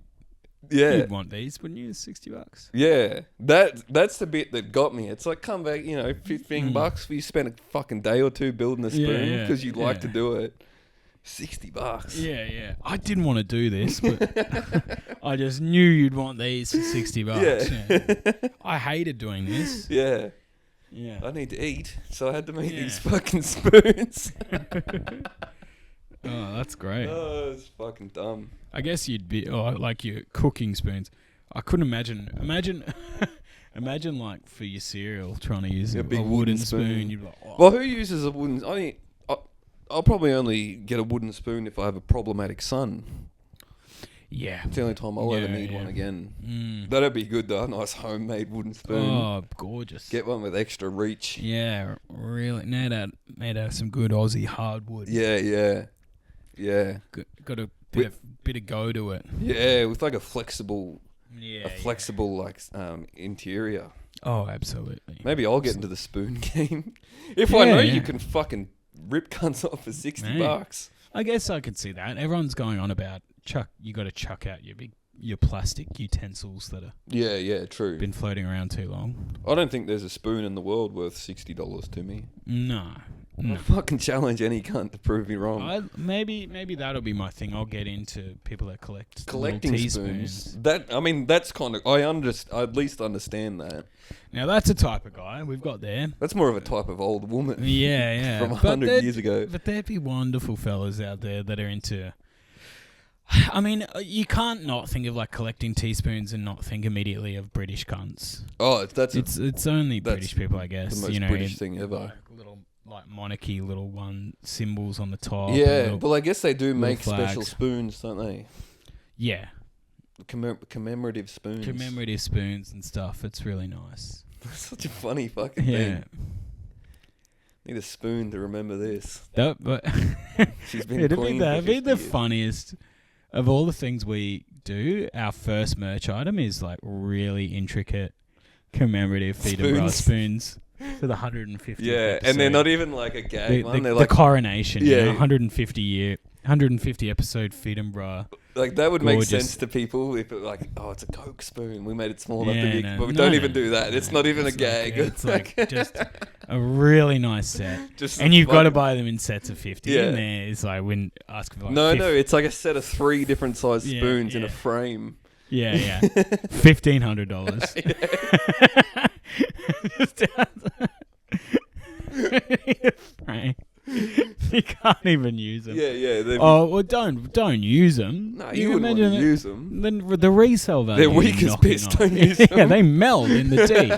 want these, wouldn't you? $60. Yeah, that's the bit that got me. It's like, come back, $15 for you spend a fucking day or two building a spoon because you'd like to do it. $60. Yeah. I didn't want to do this, but I just knew you'd want these for $60. Yeah. I hated doing this. Yeah. Yeah. I need to eat, so I had to make these fucking spoons. Oh, that's great. Oh, it's fucking dumb. I guess you'd be like your cooking spoons. I couldn't imagine like for your cereal trying to use a big wooden spoon. You'd be like, well, who uses a wooden? I'll probably only get a wooden spoon if I have a problematic son. Yeah. It's the only time I'll ever need one again. That'd be good though, a nice homemade wooden spoon. Oh, gorgeous. Get one with extra reach. Yeah, really. Made out of some good Aussie hardwood. Yeah. Got a bit of go to it. Yeah, with like a flexible like interior. Oh, absolutely. Maybe I'll get into the spoon game. If I know you can fucking rip cunts off for $60. I guess I could see that. Everyone's going on about you got to chuck out your plastic utensils that are true. Been floating around too long. I don't think there's a spoon in the world worth $60 to me. No. I fucking challenge any cunt to prove me wrong. Maybe that'll be my thing. I'll get into people that collecting teaspoons. That's kind of I at least understand that. Now that's a type of guy we've got there. That's more of a type of old woman. Yeah. From 100 years ago. But there'd be wonderful fellas out there that are into. I mean, you can't not think of like collecting teaspoons and not think immediately of British cunts. Oh, it's only British people, I guess. The most British thing ever. Like little monarchy, little one symbols on the top. Yeah, well, I guess they do make flags. special spoons, don't they? Yeah. Commemorative spoons. Commemorative spoons and stuff. It's really nice. That's such a funny fucking thing. Need a spoon to remember this. She's been queen for 50 the years. Funniest of all the things we do. Our first merch item is like really intricate commemorative feed and bra spoons for the 150th episode. And they're not even like a gag one. They're like the coronation. Yeah. 150 episode feed and bra. Like that would make sense to people if it it's a Coke spoon. We made it small enough to be, but we don't even do that. It's not even a gag. It's like just a really nice set. And you've got to buy them in sets of 50. Yeah. And it's like when asking for No, it's like a set of 3 different size spoons in a frame. Yeah. $1,500. Just frame. You can't even use them. Yeah. Oh, well, don't use them. No, you wouldn't want to use them. Then the resale value. They're weak as piss. Don't use them. Yeah, they meld in the tea.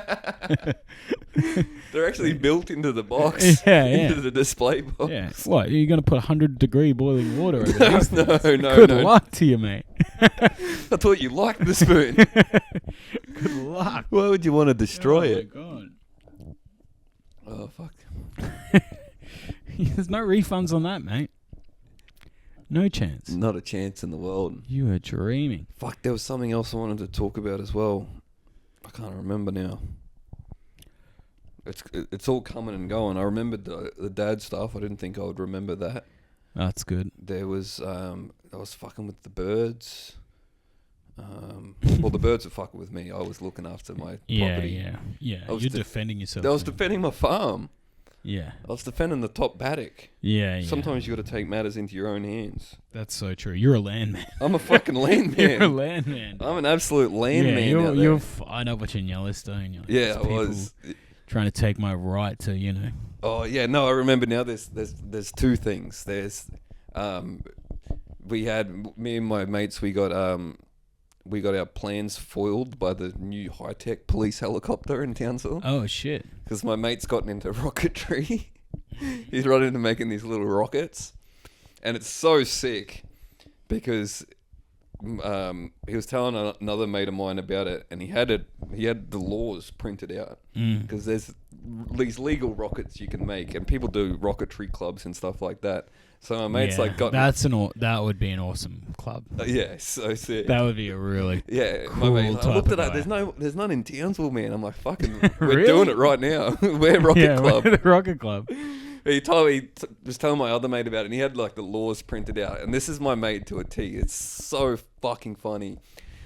They're actually built into the box. Into the display box. Yeah. What? Are you going to put 100-degree boiling water over these? No. Good luck to you, mate. I thought you liked the spoon. Good luck. Why would you want to destroy it? Oh, my God. Oh, fuck. There's no refunds on that, mate. No chance. Not a chance in the world. You are dreaming. Fuck, there was something else I wanted to talk about as well. I can't remember now. It's all coming and going. I remembered the dad stuff. I didn't think I would remember that. That's good. There was, I was fucking with the birds. Well, the birds were fucking with me. I was looking after my property. Yeah. You're defending yourself. I was defending my farm. Yeah. I was defending the top paddock. Yeah. Sometimes you got to take matters into your own hands. That's so true. You're a landman. I'm a fucking landman. You're a landman. I'm an absolute landman out there. I know what you're in Yellowstone. Yeah, I was trying to take my right to, Oh yeah, no, I remember now. There's two things. There's, we had me and my mates. We got our plans foiled by the new high-tech police helicopter in Townsville. Oh, shit. Because my mate's gotten into rocketry. He's run into making these little rockets. And it's so sick because he was telling another mate of mine about it, and he had the laws printed out. Because there's these legal rockets you can make, and people do rocketry clubs and stuff like that. So my mate's that would be an awesome club. Yeah, so sick. That would be a really cool my mate, I looked at that. There's none in Townsville, man. I'm like, fucking, we're doing it right now. We're Rocket Club. We're the Rocket Club. He was telling my other mate about it, and he had like the laws printed out. And this is my mate to a T. It's so fucking funny.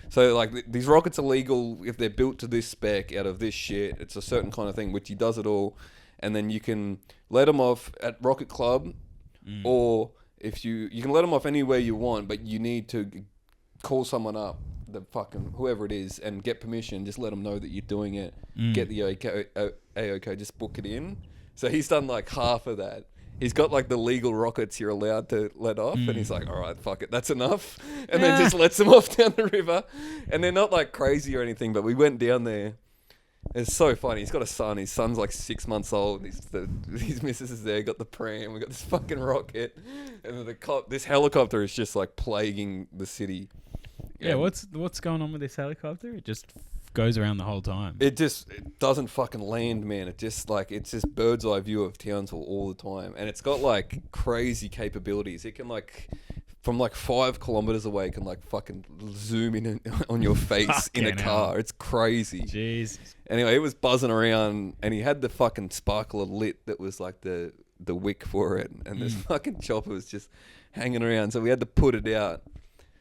So like these rockets are legal if they're built to this spec out of this shit. It's a certain kind of thing, which he does it all, and then you can let them off at Rocket Club. Or if you can let them off anywhere you want, but you need to call someone up, the fucking whoever it is, and get permission. Just let them know that you're doing it. Get the okay, just book it in. So he's done like half of that. He's got like the legal rockets you're allowed to let off, and he's like, all right, fuck it, that's enough. And then just lets them off down the river. And they're not like crazy or anything, but we went down there. It's so funny. He's got a son. His son's like 6 months old. His missus is there. Got the pram. We got this fucking rocket, and this helicopter is just like plaguing the city. Yeah, what's going on with this helicopter? It just goes around the whole time. It doesn't fucking land, man. It's just bird's eye view of Townsville all the time, and it's got like crazy capabilities. It can like, from like 5 kilometers away, can like fucking zoom in on your face in a car. It's crazy. Jesus. Anyway, it was buzzing around, and he had the fucking sparkler lit that was like the wick for it, and this fucking chopper was just hanging around. So we had to put it out.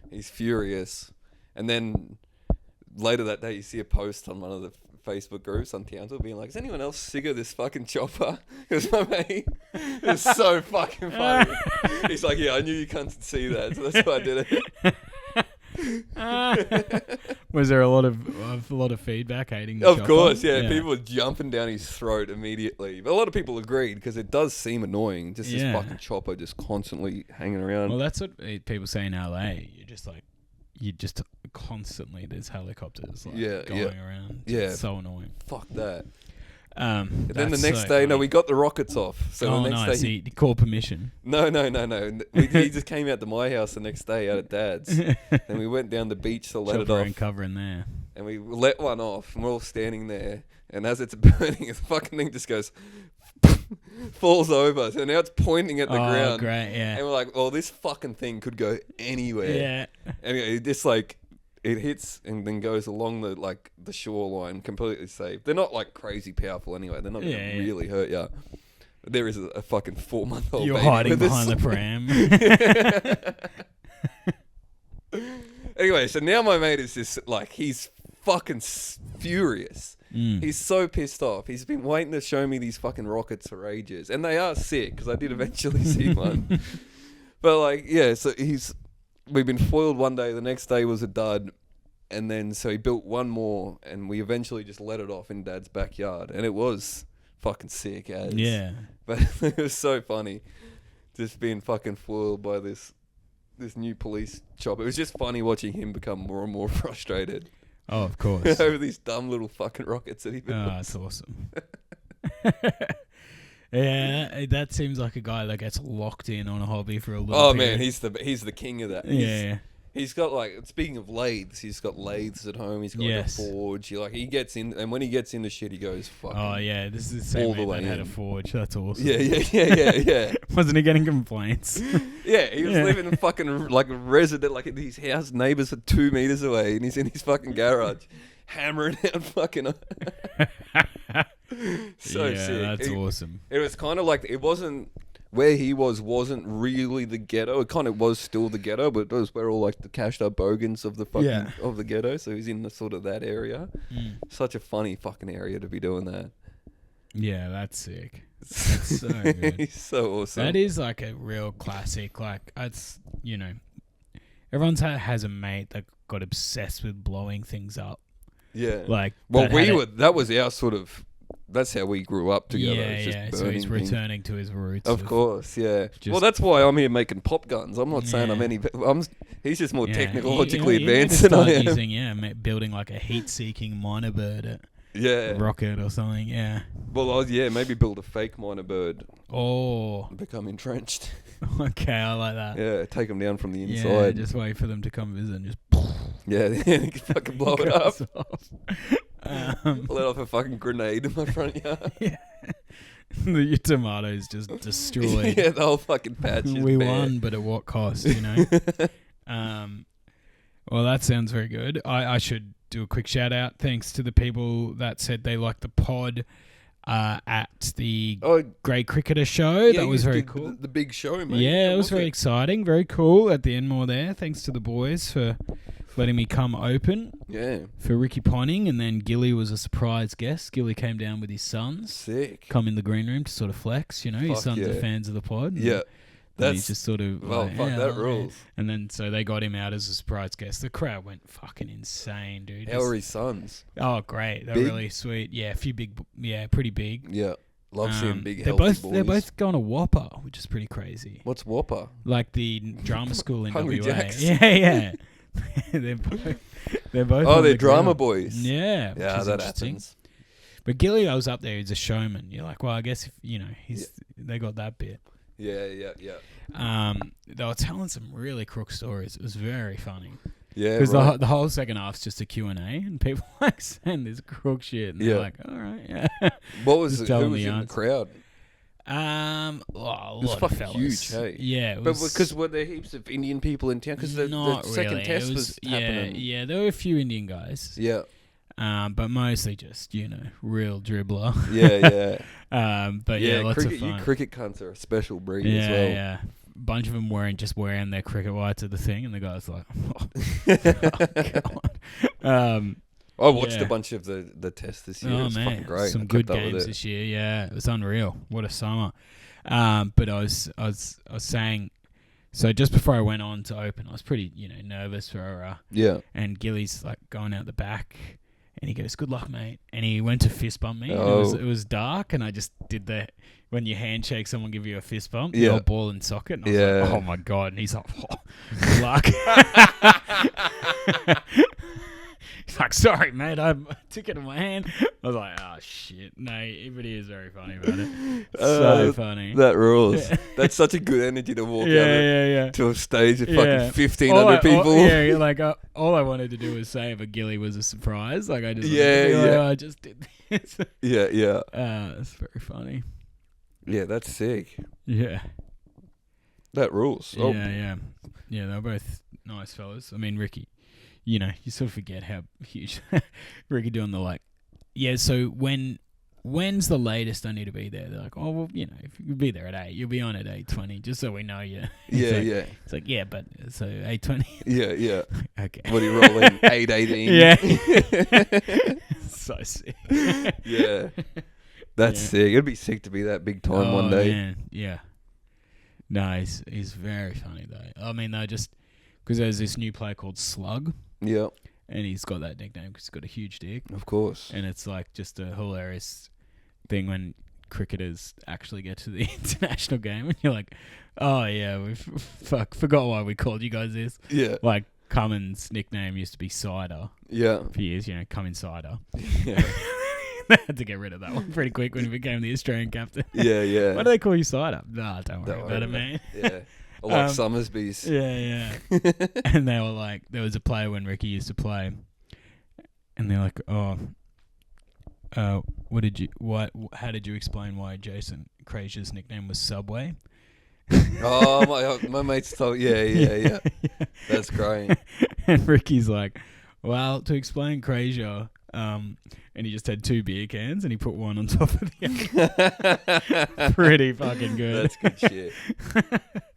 He's furious, and then later that day, you see a post on one of the Facebook groups on Townsville being like, is anyone else sick of this fucking chopper? Because my mate is so fucking funny. He's like, yeah, I knew you couldn't see that, so that's why I did it. Was there a lot of feedback hating the chopper? Of course, yeah. People were jumping down his throat immediately. But a lot of people agreed because it does seem annoying. Just this fucking chopper just constantly hanging around. Well, that's what people say in LA. You just constantly, there's helicopters going around. Yeah. It's so annoying. Fuck that. And then the next day, we got the rockets off. So the next day, he called permission. No. He just came out to my house the next day out at Dad's. And we went down the beach to let it off. And cover in there. And we let one off, and we're all standing there. And as it's burning, the fucking thing just goes, falls over. So now it's pointing at the ground. Oh, great, yeah. And we're like, oh, this fucking thing could go anywhere. Yeah. Anyway, just like, it hits and then goes along the shoreline, completely safe. They're not like crazy powerful anyway. They're not going to really hurt you. But there is a fucking 4-month-old You're baby hiding behind the pram. Anyway, so now my mate is just like, he's fucking furious. He's so pissed off. He's been waiting to show me these fucking rockets for ages. And they are sick, because I did eventually see one. But like, yeah, so we've been foiled one day, the next day was a dud, and then so he built one more, and we eventually just let it off in Dad's backyard, and it was fucking sick as. Yeah. But it was so funny. just being fucking foiled by this new police chopper. It was just funny watching him become more and more frustrated. Oh, of course. Over these dumb little fucking rockets that he builds. Oh, that's awesome. Yeah, that seems like a guy that gets locked in on a hobby for a little period. Man, he's the king of that. Yeah. He's got speaking of lathes, he's got lathes at home. He's got a forge. He gets in, and when he gets into shit, he goes fucking. Oh yeah, this is the same all the man way that had in. a forge. That's awesome. Yeah. Wasn't he getting complaints? Yeah, he was living in fucking resident, his house neighbours are 2 meters away, and he's in his fucking garage, hammering out fucking. So sick. That's awesome. It was kind of like it wasn't. Where he wasn't really the ghetto. It kind of was still the ghetto, but it was where all the cashed up bogans of the fucking of the ghetto. So he's in the sort of that area. Such a funny fucking area to be doing that. Yeah, that's sick. That's so good. He's so awesome. That is a real classic. It's everyone's has a mate that got obsessed with blowing things up. Yeah. That was our sort of. That's how we grew up together. Yeah. So he's returning to his roots. Of course, yeah. Well, that's why I'm here making pop guns. I'm not saying I'm any. He's just more technologically advanced than I am. Building a heat-seeking miner bird. Rocket or something. Yeah. Well, maybe build a fake miner bird. Oh. Become entrenched. Okay, I like that. Yeah, take them down from the inside. Yeah, just wait for them to come visit and just. Fucking blow it up. Let off a fucking grenade in my front yard. Yeah. Your tomatoes just destroyed. Yeah, the whole fucking patch is We bare. won, but at what cost, Well, that sounds very good. I should do a quick shout out. Thanks to the people that said they liked the pod at the Grey Cricketer show. Yeah, that was very cool. The big show, mate. Yeah, it was very exciting. Very cool. At the end more there. Thanks to the boys for letting me come open. Yeah. For Ricky Ponting, and then Gilly was a surprise guest. Gilly came down with his sons. Sick. Come in the green room to sort of flex, his sons are fans of the pod. Yeah. He's just sort of that rules. And then so they got him out as a surprise guest. The crowd went fucking insane, dude. How are his sons? Oh, great. They're really sweet. Yeah, a few big, pretty big. Yeah. Love seeing big, they're healthy both, They're both going to Whopper, which is pretty crazy. What's Whopper? Like the drama school in Hungry WA. Jacks. Yeah. They're both. Oh, they're drama boys. Yeah. Yeah, that happens. But Gilly, I was up there. He's a showman. You're like, well, I guess if they got that bit. Yeah. They were telling some really crook stories. It was very funny. Yeah, because the whole second half's just a Q&A, and people saying this crook shit, and they're like, all right, yeah. What was it? Who was in the crowd? A lot of fellas. Huge, hey? Yeah. But because were there heaps of Indian people in town? Because the second test was happening. Yeah, there were a few Indian guys. Yeah. But mostly just, real dribbler. Yeah. But lots of fun. You cricket cunts are a special breed as well. Yeah. Bunch of them wearing their cricket whites at the thing, and the guy's like, oh God. I watched a bunch of the tests this year. Oh, it was man. fucking great. Some good games this year. Yeah, it was unreal. What a summer. But I was saying, so just before I went on to open, I was pretty, nervous for and Gilly's going out the back, and he goes, "Good luck, mate." And he went to fist bump me. Oh. It was dark, and I just did that. When you handshake someone, give you a fist bump, the old ball and socket. And I was like, oh my God. And he's like, good luck. He's like, sorry, mate, I took it in my hand. I was like, oh, shit. No, but he is very funny about it. So funny. That rules. Yeah. That's such a good energy to walk out to a stage of fucking 1,500 people. All I wanted to do was say if a Gilly was a surprise. I just I just did this. Yeah. It's very funny. Yeah, that's sick. Yeah. That rules. Yeah. Yeah, they're both nice fellas. I mean, Ricky, you sort of forget how huge Ricky doing the so when's the latest I need to be there? They're like, oh, well, if you be there at 8, you'll be on at 8:20, just so we know you. It's like, yeah, but so 8:20. Yeah. Okay. What are you rolling? 8:18. Yeah. So sick. Yeah. That's sick. It'd be sick to be that big time one day. Man. Yeah. No, he's very funny though. I mean, just because there's this new player called Slug. Yeah. And he's got that nickname because he's got a huge dick. Of course. And it's just a hilarious thing when cricketers actually get to the international game, and you're like, oh yeah, we forgot why we called you guys this. Yeah. Like Cummins' nickname used to be Cider. Yeah. For years, Cummins Cider. Yeah. They had to get rid of that one pretty quick when he became the Australian captain. Yeah. Why do they call you Cider? Nah, don't worry about it, man. Yeah. I like Summersby's. Yeah. And they were like, there was a player when Ricky used to play, and they're like, oh, how did you explain why Jason Crazier's nickname was Subway? Oh, my mates told, yeah. That's great. And Ricky's like, well, to explain Crazier, and he just had 2 beer cans and he put one on top of the other. Pretty fucking good. That's good shit.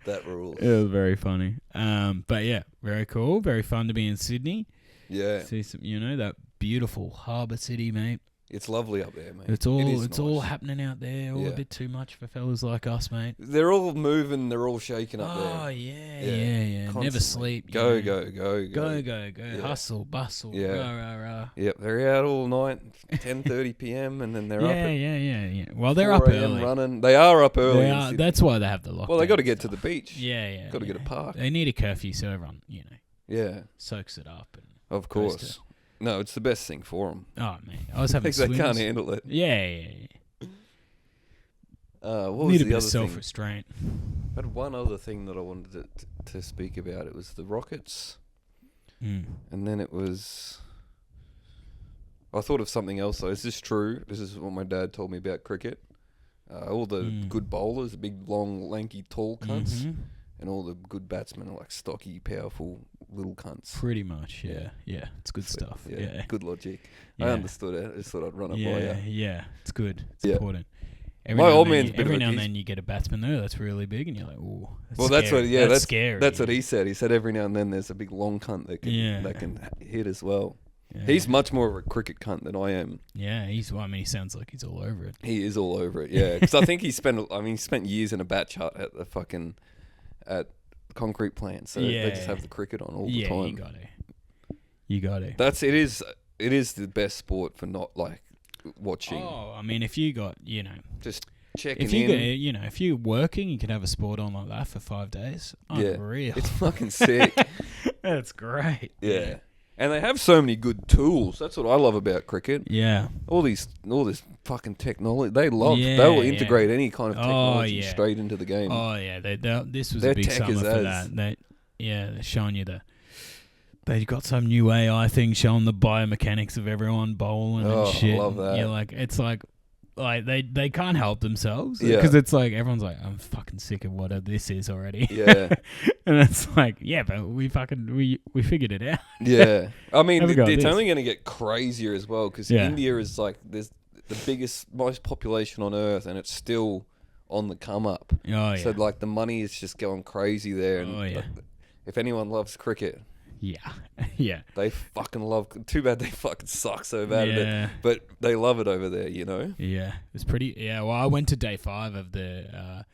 That rules. It was very funny. But yeah, very cool. Very fun to be in Sydney. Yeah. See some, that beautiful harbour city, mate. It's lovely up there, mate. It's all happening out there. All a bit too much for fellas like us, mate. They're all moving. They're all shaking up there. Oh yeah. Constantly. Never sleep. Go. Yeah. Hustle, bustle. Yeah. Rah. Yep, they're out all night, 10:30 p.m. and then they're up at Yeah. Well, they're up 4 a.m. early. running. They are up early. They are, that's why they have the lockdown. Well, they got to get to the beach. Yeah. Got to get a park. They need a curfew so everyone, Yeah. soaks it up. And Of course. No, it's the best thing for them. Oh man, I was having they can't handle it. Yeah. What was Need a the bit other of thing? self-restraint. I had one other thing that I wanted to speak about. It was the Rockets, and then it was. I thought of something else though. Is this true? This is what my dad told me about cricket. All the good bowlers, the big, long, lanky, tall cunts, and all the good batsmen are like stocky, powerful little cunts. Pretty much, yeah. It's good stuff. Yeah. Good logic. Yeah. I understood it. I just thought I'd run it by you. Yeah, it's good. It's important. My old man's every now and then you get a batsman there that's really big, and you're like, "Ooh, that's scary. That's scary." That's what he said. He said every now and then there's a big long cunt that can hit as well. Yeah. He's much more of a cricket cunt than I am. Yeah, he sounds like he's all over it. He is all over it. Yeah, because I think he spent years in a batch hut at the concrete plant, so they just have the cricket on all the time. You got it. It is the best sport for not like watching. Oh, I mean, if you got just checking if you're working, you could have a sport on like that for 5 days. Unreal. It's fucking sick. That's great. Yeah. And they have so many good tools. That's what I love about cricket. Yeah. All this fucking technology. They will integrate any kind of technology straight into the game. Oh yeah. This was a big summer for that. They're showing you they got some new AI thing showing the biomechanics of everyone bowling and shit. I love that. You're like, it's like they can't help themselves. Yeah. Because it's like, everyone's like, I'm fucking sick of what this is already. Yeah. And it's like, yeah, but we figured it out. Yeah. I mean, it's only going to get crazier as well, because India is like, there's the biggest, most population on Earth, and it's still on the come up. Oh, yeah. So like the money is just going crazy there. And if anyone loves cricket. Yeah. They fucking love. Too bad they fucking suck so bad at it, but they love it over there. Yeah, it's pretty. Yeah, well, I went to day 5 of the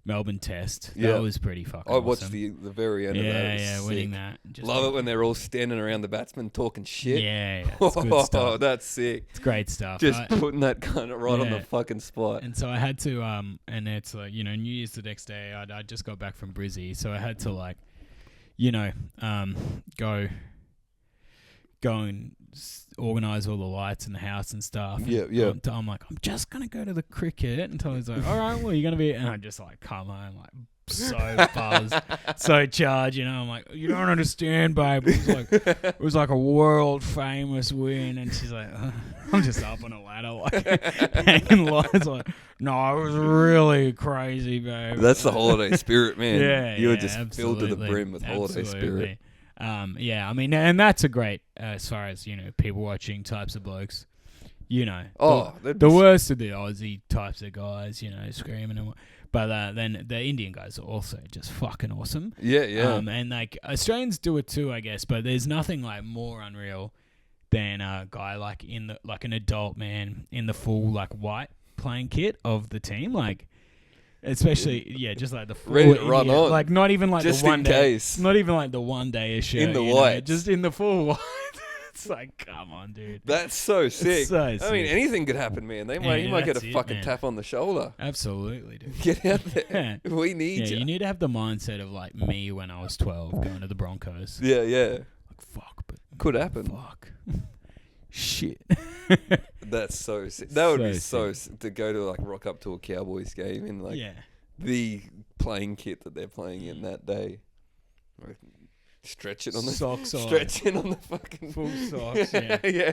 Melbourne test. That was pretty fucking. I watched the very end of that. Yeah, winning that. Just love it when they're all standing around the batsman talking shit. Yeah, it's good stuff. Oh, that's sick. It's great stuff. Just putting that kind of on the fucking spot. And so I had to and it's like New Year's the next day. I just got back from Brizzy, so I had to like. Go and organise all the lights in the house and stuff. Yeah. I'm like, I'm just going to go to the cricket. Until he's like, all right, well, you're going to be... And I just like come home like so buzzed, so charged, I'm like, you don't understand, babe. It was like a world famous win. And she's like, I'm just up on a ladder like hanging lights like, no, it was really crazy, babe. That's the holiday spirit, man. Yeah, you were just filled to the brim with holiday spirit. I mean, and that's a great, as far as, people watching types of blokes, the worst of the Aussie types of guys, screaming and but then the Indian guys are also just fucking awesome. Yeah. And like Australians do it too, I guess, but there's nothing like more unreal than a guy like an adult man in the full like white playing kit of the team, like especially just like the full ready to run on, like not even like just the 1 in day, case, not even like the 1 day shirt in the white, just in the full white. It's like, come on, dude. That's so sick. So I mean, anything could happen, man. He might get a fucking tap on the shoulder. Absolutely, dude. Get out there. We need you. You need to have the mindset of like me when I was 12 going to the Broncos. Yeah. Like, fuck, but could happen. Fuck. Shit. That's so sick. That would be so sick to go to like rock up to a Cowboys game in like the playing kit that they're playing in that day. Like, stretch it on the socks on. Stretch it on the fucking full socks. Yeah.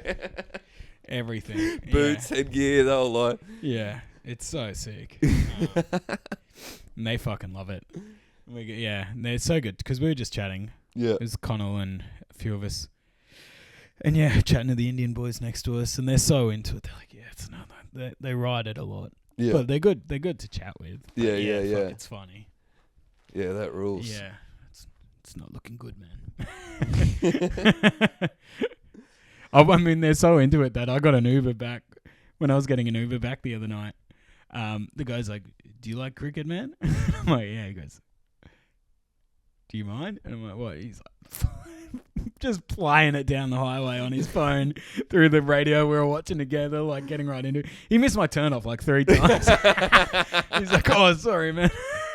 Everything. Boots, headgear, the whole lot. Yeah. It's so sick. And they fucking love it. They're so good because we were just chatting. Yeah. It was Connell and a few of us. And chatting to the Indian boys next to us, and they're so into it. They're like, it's another. They ride it a lot. Yeah. But they're good. They're good to chat with. But yeah. Fuck, it's funny. Yeah, that rules. Yeah. It's not looking good, man. I mean, they're so into it that I got an Uber back when I was getting an Uber back the other night. The guy's like, "Do you like cricket, man?" I'm like, "Yeah." He goes, "Do you mind?" And I'm like, "What?" He's like, just playing it down the highway on his phone through the radio we were watching together, like getting right into it. He missed my turn off like 3 times. He's like, "Oh, sorry, man."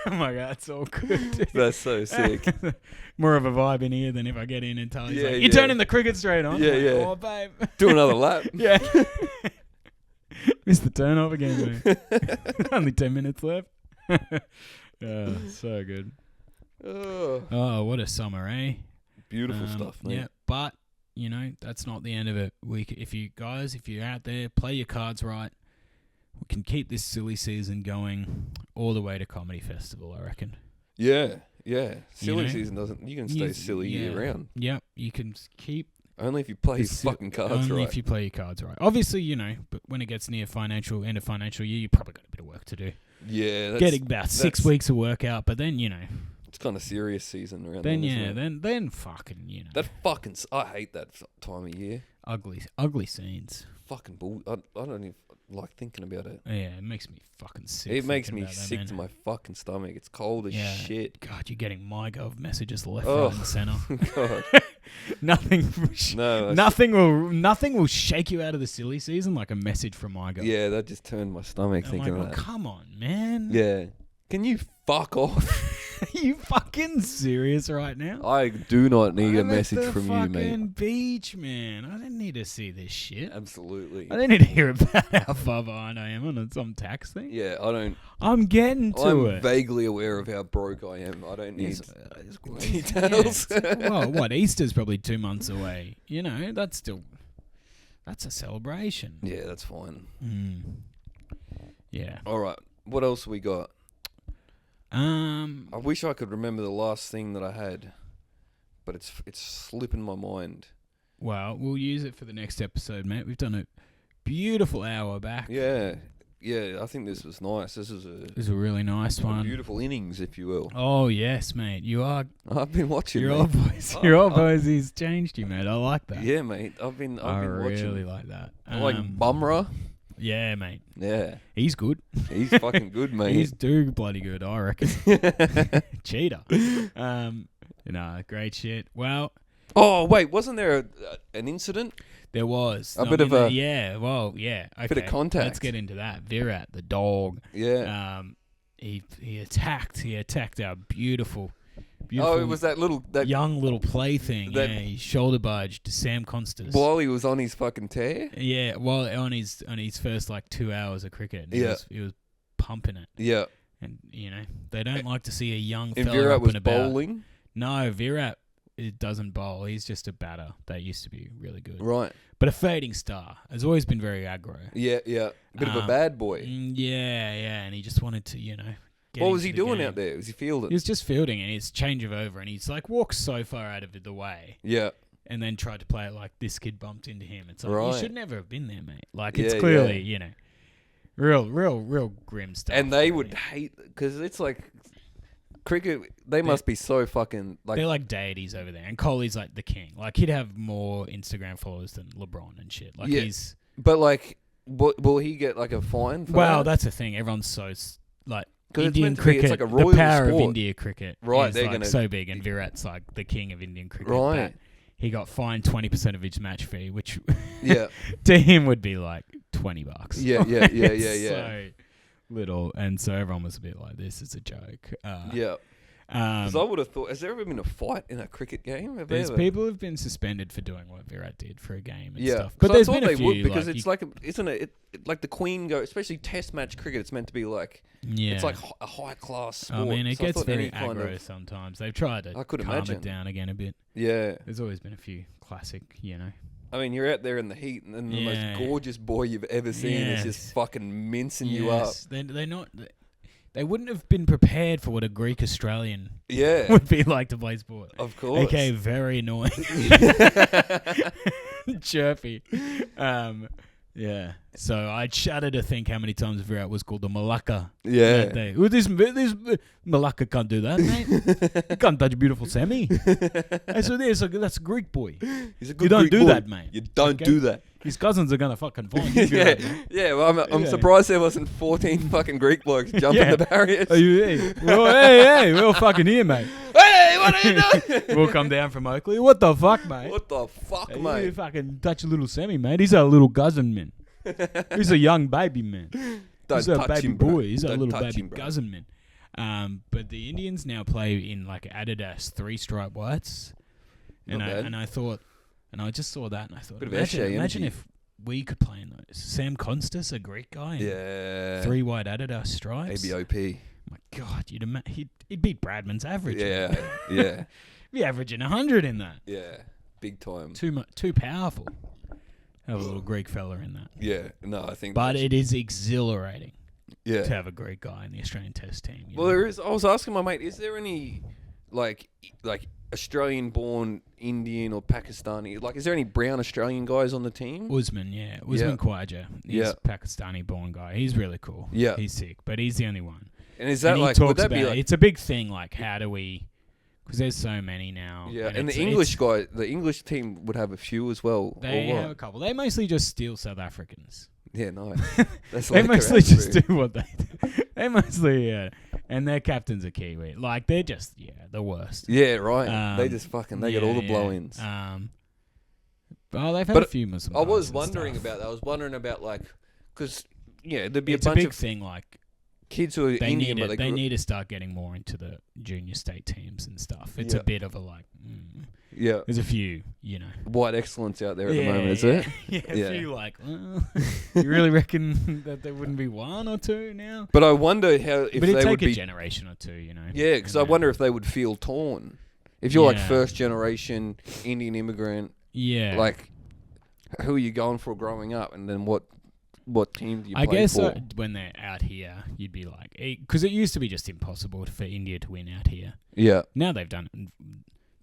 I'm like, "That's all good." Dude. That's so sick. More of a vibe in here than if I get in and tell you, you're turning the cricket straight on. Yeah, like, yeah. "Oh, babe." Do another lap. Yeah. Missed the turn off again, mate. Only 10 minutes left. So good. Oh, what a summer, eh? Beautiful stuff, mate. Yeah, but, that's not the end of it. If you're out there, play your cards right. We can keep this silly season going all the way to Comedy Festival, I reckon. Yeah. Silly season doesn't... You can stay silly year round. Yep, you can keep... Only if you play your fucking cards right. Only if you play your cards right. Obviously, but when it gets near end of financial year, you probably got a bit of work to do. Yeah. Getting about 6 weeks of work out, but then, It's kind of serious season around then fucking, That fucking... I hate that time of year. Ugly scenes. Fucking bull... I don't even like thinking about it. Yeah, it makes me fucking sick. It makes me sick to my fucking stomach. It's cold as shit. God, you're getting MyGov messages left, right, and center. God. Nothing will shake you out of the silly season like a message from MyGov. Yeah, that just turned my stomach thinking of that. Come on, man. Yeah. Can you fuck off? Are you fucking serious right now? I do not need a message from you, mate. Fucking beach, man. I didn't need to see this shit. Absolutely. I didn't need to hear about how far behind I am on some tax thing. Yeah, I don't. I'm getting to it. I'm vaguely aware of how broke I am. I don't need details. Well, what? Easter's probably 2 months away. That's a celebration. Yeah, that's fine. Yeah. All right. What else we got? I wish I could remember the last thing that I had, but it's slipping my mind. Well, we'll use it for the next episode, mate. We've done a beautiful hour back. Yeah. I think this was nice. This is a really nice one. Beautiful innings, if you will. Oh yes, mate. You are. I've been watching. Your old voice. Your old voice has changed you, mate. I like that. Yeah, mate. I've been watching. I really like that. I like Bumrah. Yeah, mate. Yeah. He's good. He's fucking good, mate. He's too bloody good, I reckon. Cheater. Great shit. Well. Oh, wait. Wasn't there an incident? There was. A bit of a... Yeah, well, yeah. Okay. Bit of contact. Let's get into that. Virat, the dog. Yeah. He attacked our beautiful... Oh, it was that young little plaything. Yeah, he shoulder barged to Sam Constas while he was on his fucking tear. Yeah, while on his first 2 hours of cricket. And he was pumping it. Yeah, and they don't like to see a young and fella Virat up was and about. bowling. No, Virat doesn't bowl. He's just a batter that used to be really good. Right, but a fading star. Has always been very aggro. Yeah, bit of a bad boy. Yeah, and he just wanted to what was he doing out there? Was he fielding? He was just fielding, and it's change of over, and he's walked so far out of the way. Yeah. And then tried to play it like this kid bumped into him. It's like, right. You should never have been there, mate. It's clearly, real grim stuff. And they would hate, because it's cricket, they must be so fucking... they're like deities over there, and Kohli's like the king. He'd have more Instagram followers than LeBron and shit. He's... But, will he get, a fine for that? That's the thing. Everyone's so, Indian cricket, it's like a royal the power sport. of India cricket right, is they're gonna... so big, and Virat's the king of Indian cricket. Right. he got fined 20% of his match fee, which to him would be like $20. Yeah. So little, and so everyone was a bit like, "This is a joke." Because I would have thought, has there ever been a fight in a cricket game? There's people who've been suspended for doing what Virat did for a game and stuff. But there's I thought been a they few, would, because like, it's like, isn't it? Like the Queen go, especially Test match cricket. It's meant to be like, it's like a high class sport. I mean, it so gets very aggro sometimes. They've tried to calm it down again a bit. Yeah, there's always been a few classic, I mean, you're out there in the heat, and then the most gorgeous boy you've ever seen is just fucking mincing you up. They're not. They wouldn't have been prepared for what a Greek Australian would be like to play sport. Of course. Okay, very annoying. Chirpy. Yeah. So I shudder to think how many times Virat was called a Malacca. Yeah. That day. Well, this Malacca can't do that, mate. He can't touch a beautiful semi. That's a Greek boy. He's a good You don't Greek do boy. that, mate. You don't do that. His cousins are gonna fucking find you. Well, I'm surprised there wasn't 14 fucking Greek blokes jumping the barriers. Hey, we're all fucking here, mate. Hey, what are you doing? We'll come down from Oakley. What the fuck, mate? What the fuck, hey, mate? You fucking touch a little semi, mate. He's a little cousin, man. He's a young baby, man. He's a baby boy. He's a little baby cousin, man. But the Indians now play in like Adidas 3-stripe whites, and I just saw that and I thought, imagine if we could play in those. Sam Constas, a Greek guy, 3 white Adidas stripes. ABOP. My God, he'd beat Bradman's average. Yeah, yeah. Be averaging 100 in that. Yeah, big time. Too powerful. Have a little Greek fella in that. Yeah, no, I think. But it is exhilarating. Yeah. To have a Greek guy in the Australian Test team. Well, there is. I was asking my mate, is there any like Australian-born Indian or Pakistani? Like, is there any brown Australian guys on the team? Usman Khawaja. He's a Pakistani-born guy. He's really cool. Yeah, he's sick, but he's the only one. And is that would that be like, it's a big thing. Like, how do we? Because there's so many now. Yeah, and the English team would have a few as well. They have a couple. They mostly just steal South Africans. Yeah, nice. They mostly just do what they do. They mostly, and their captain's a Kiwi. Like, they're just, the worst. Yeah, right. They just they get all the blow-ins. They've had a few Muslims. I was wondering about that. I was wondering about, like, because, there'd be it's a bunch big of thing, like, kids who are Indian, but they need to start getting more into the junior state teams and stuff. It's a bit of a, like... There's a few, white excellence out there at the moment, is it? A few like, you really reckon that there wouldn't be one or two now? But I wonder how if they would be a generation or two, Yeah, because I wonder if they would feel torn. If you're like first generation Indian immigrant, like, who are you going for growing up, and then what team do you play for? I guess when they're out here, you'd be like, because it used to be just impossible for India to win out here. Yeah. Now they've done it.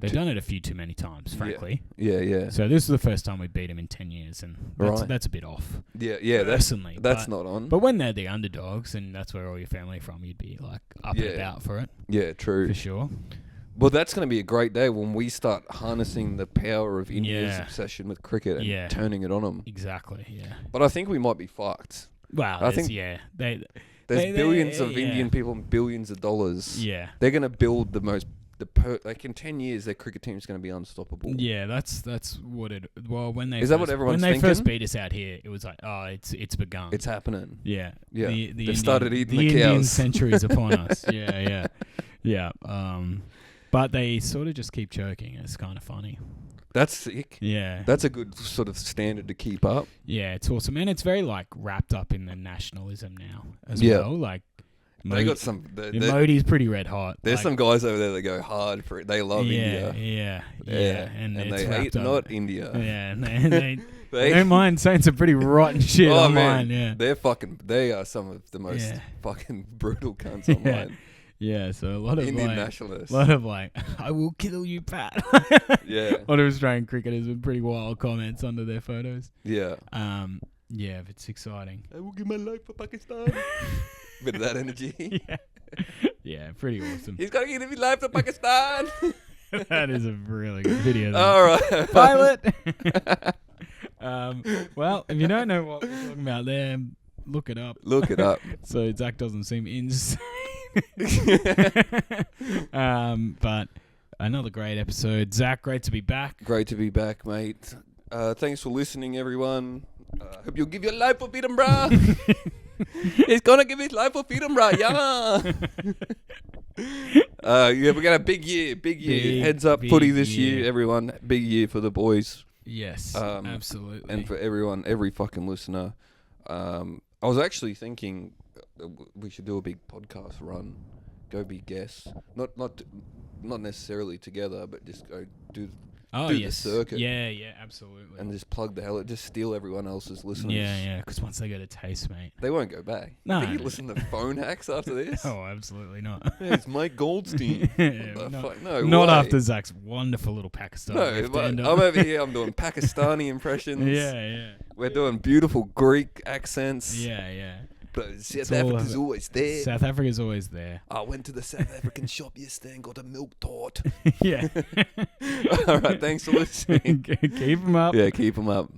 They've done it a few too many times, frankly. Yeah. So this is the first time we beat them in 10 years, and that's a bit off. Yeah. Personally, that's not on. But when they're the underdogs, and that's where all your family are from, you'd be like up and about for it. Yeah, true. For sure. Well, that's going to be a great day when we start harnessing the power of India's obsession with cricket and turning it on them. Exactly, yeah. But I think we might be fucked. Well, I think there's billions of Indian people and billions of dollars. Yeah. They're going to build the most... like in 10 years, their cricket team's going to be unstoppable. Yeah, that's what it. Well, when they first beat us out here, it was like, it's begun. It's happening. Yeah. They've started eating the Indian cows. Centuries upon us. Yeah. But they sort of just keep choking. It's kind of funny. That's sick. Yeah. That's a good sort of standard to keep up. Yeah, it's awesome, and it's very like wrapped up in the nationalism now as well. Like. They got some. Modi's pretty red hot. There's some guys over there that go hard for it. They love India. Yeah. And they hate not India. Yeah, and they don't mind saying some pretty rotten shit online. Man, they are some of the most fucking brutal cunts online. Yeah, so a lot of Indian nationalists. A lot of like, I will kill you, Pat. Yeah. A lot of Australian cricketers with pretty wild comments under their photos. Yeah. Yeah, but it's exciting. I will give my life for Pakistan. Bit of that energy. Yeah, pretty awesome. He's got to give his life to Pakistan. That is a really good video. All right. Pilot. Well, if you don't know what we're talking about there, look it up. Look it up. So Zack doesn't seem insane. But Another great episode. Zach, great to be back. Great to be back, mate. Thanks for listening, everyone. Hope you'll give your life for freedom, brah. He's gonna give his life for freedom, brah. Yeah, we're gonna have a big year. Heads up, footy this year, everyone. Big year for the boys. Yes, absolutely. And for everyone, every fucking listener. I was actually thinking we should do a big podcast run. Go be guests. Not necessarily together, but just go do the circuit. Yeah, absolutely. And just plug the hell, just steal everyone else's listeners. Yeah, because once they get a taste, mate, they won't go back. No. Think you listen to phone hacks after this? Oh, absolutely not. Yeah, it's Mike Goldstein. Not after Zach's wonderful little Pakistani. No, but I'm over here, I'm doing Pakistani impressions. Yeah. We're doing beautiful Greek accents. Yeah. But South Africa's always there. South Africa's always there. I went to the South African shop yesterday and got a milk tart. Yeah. All right, thanks for listening. Keep them up. Yeah, keep them up.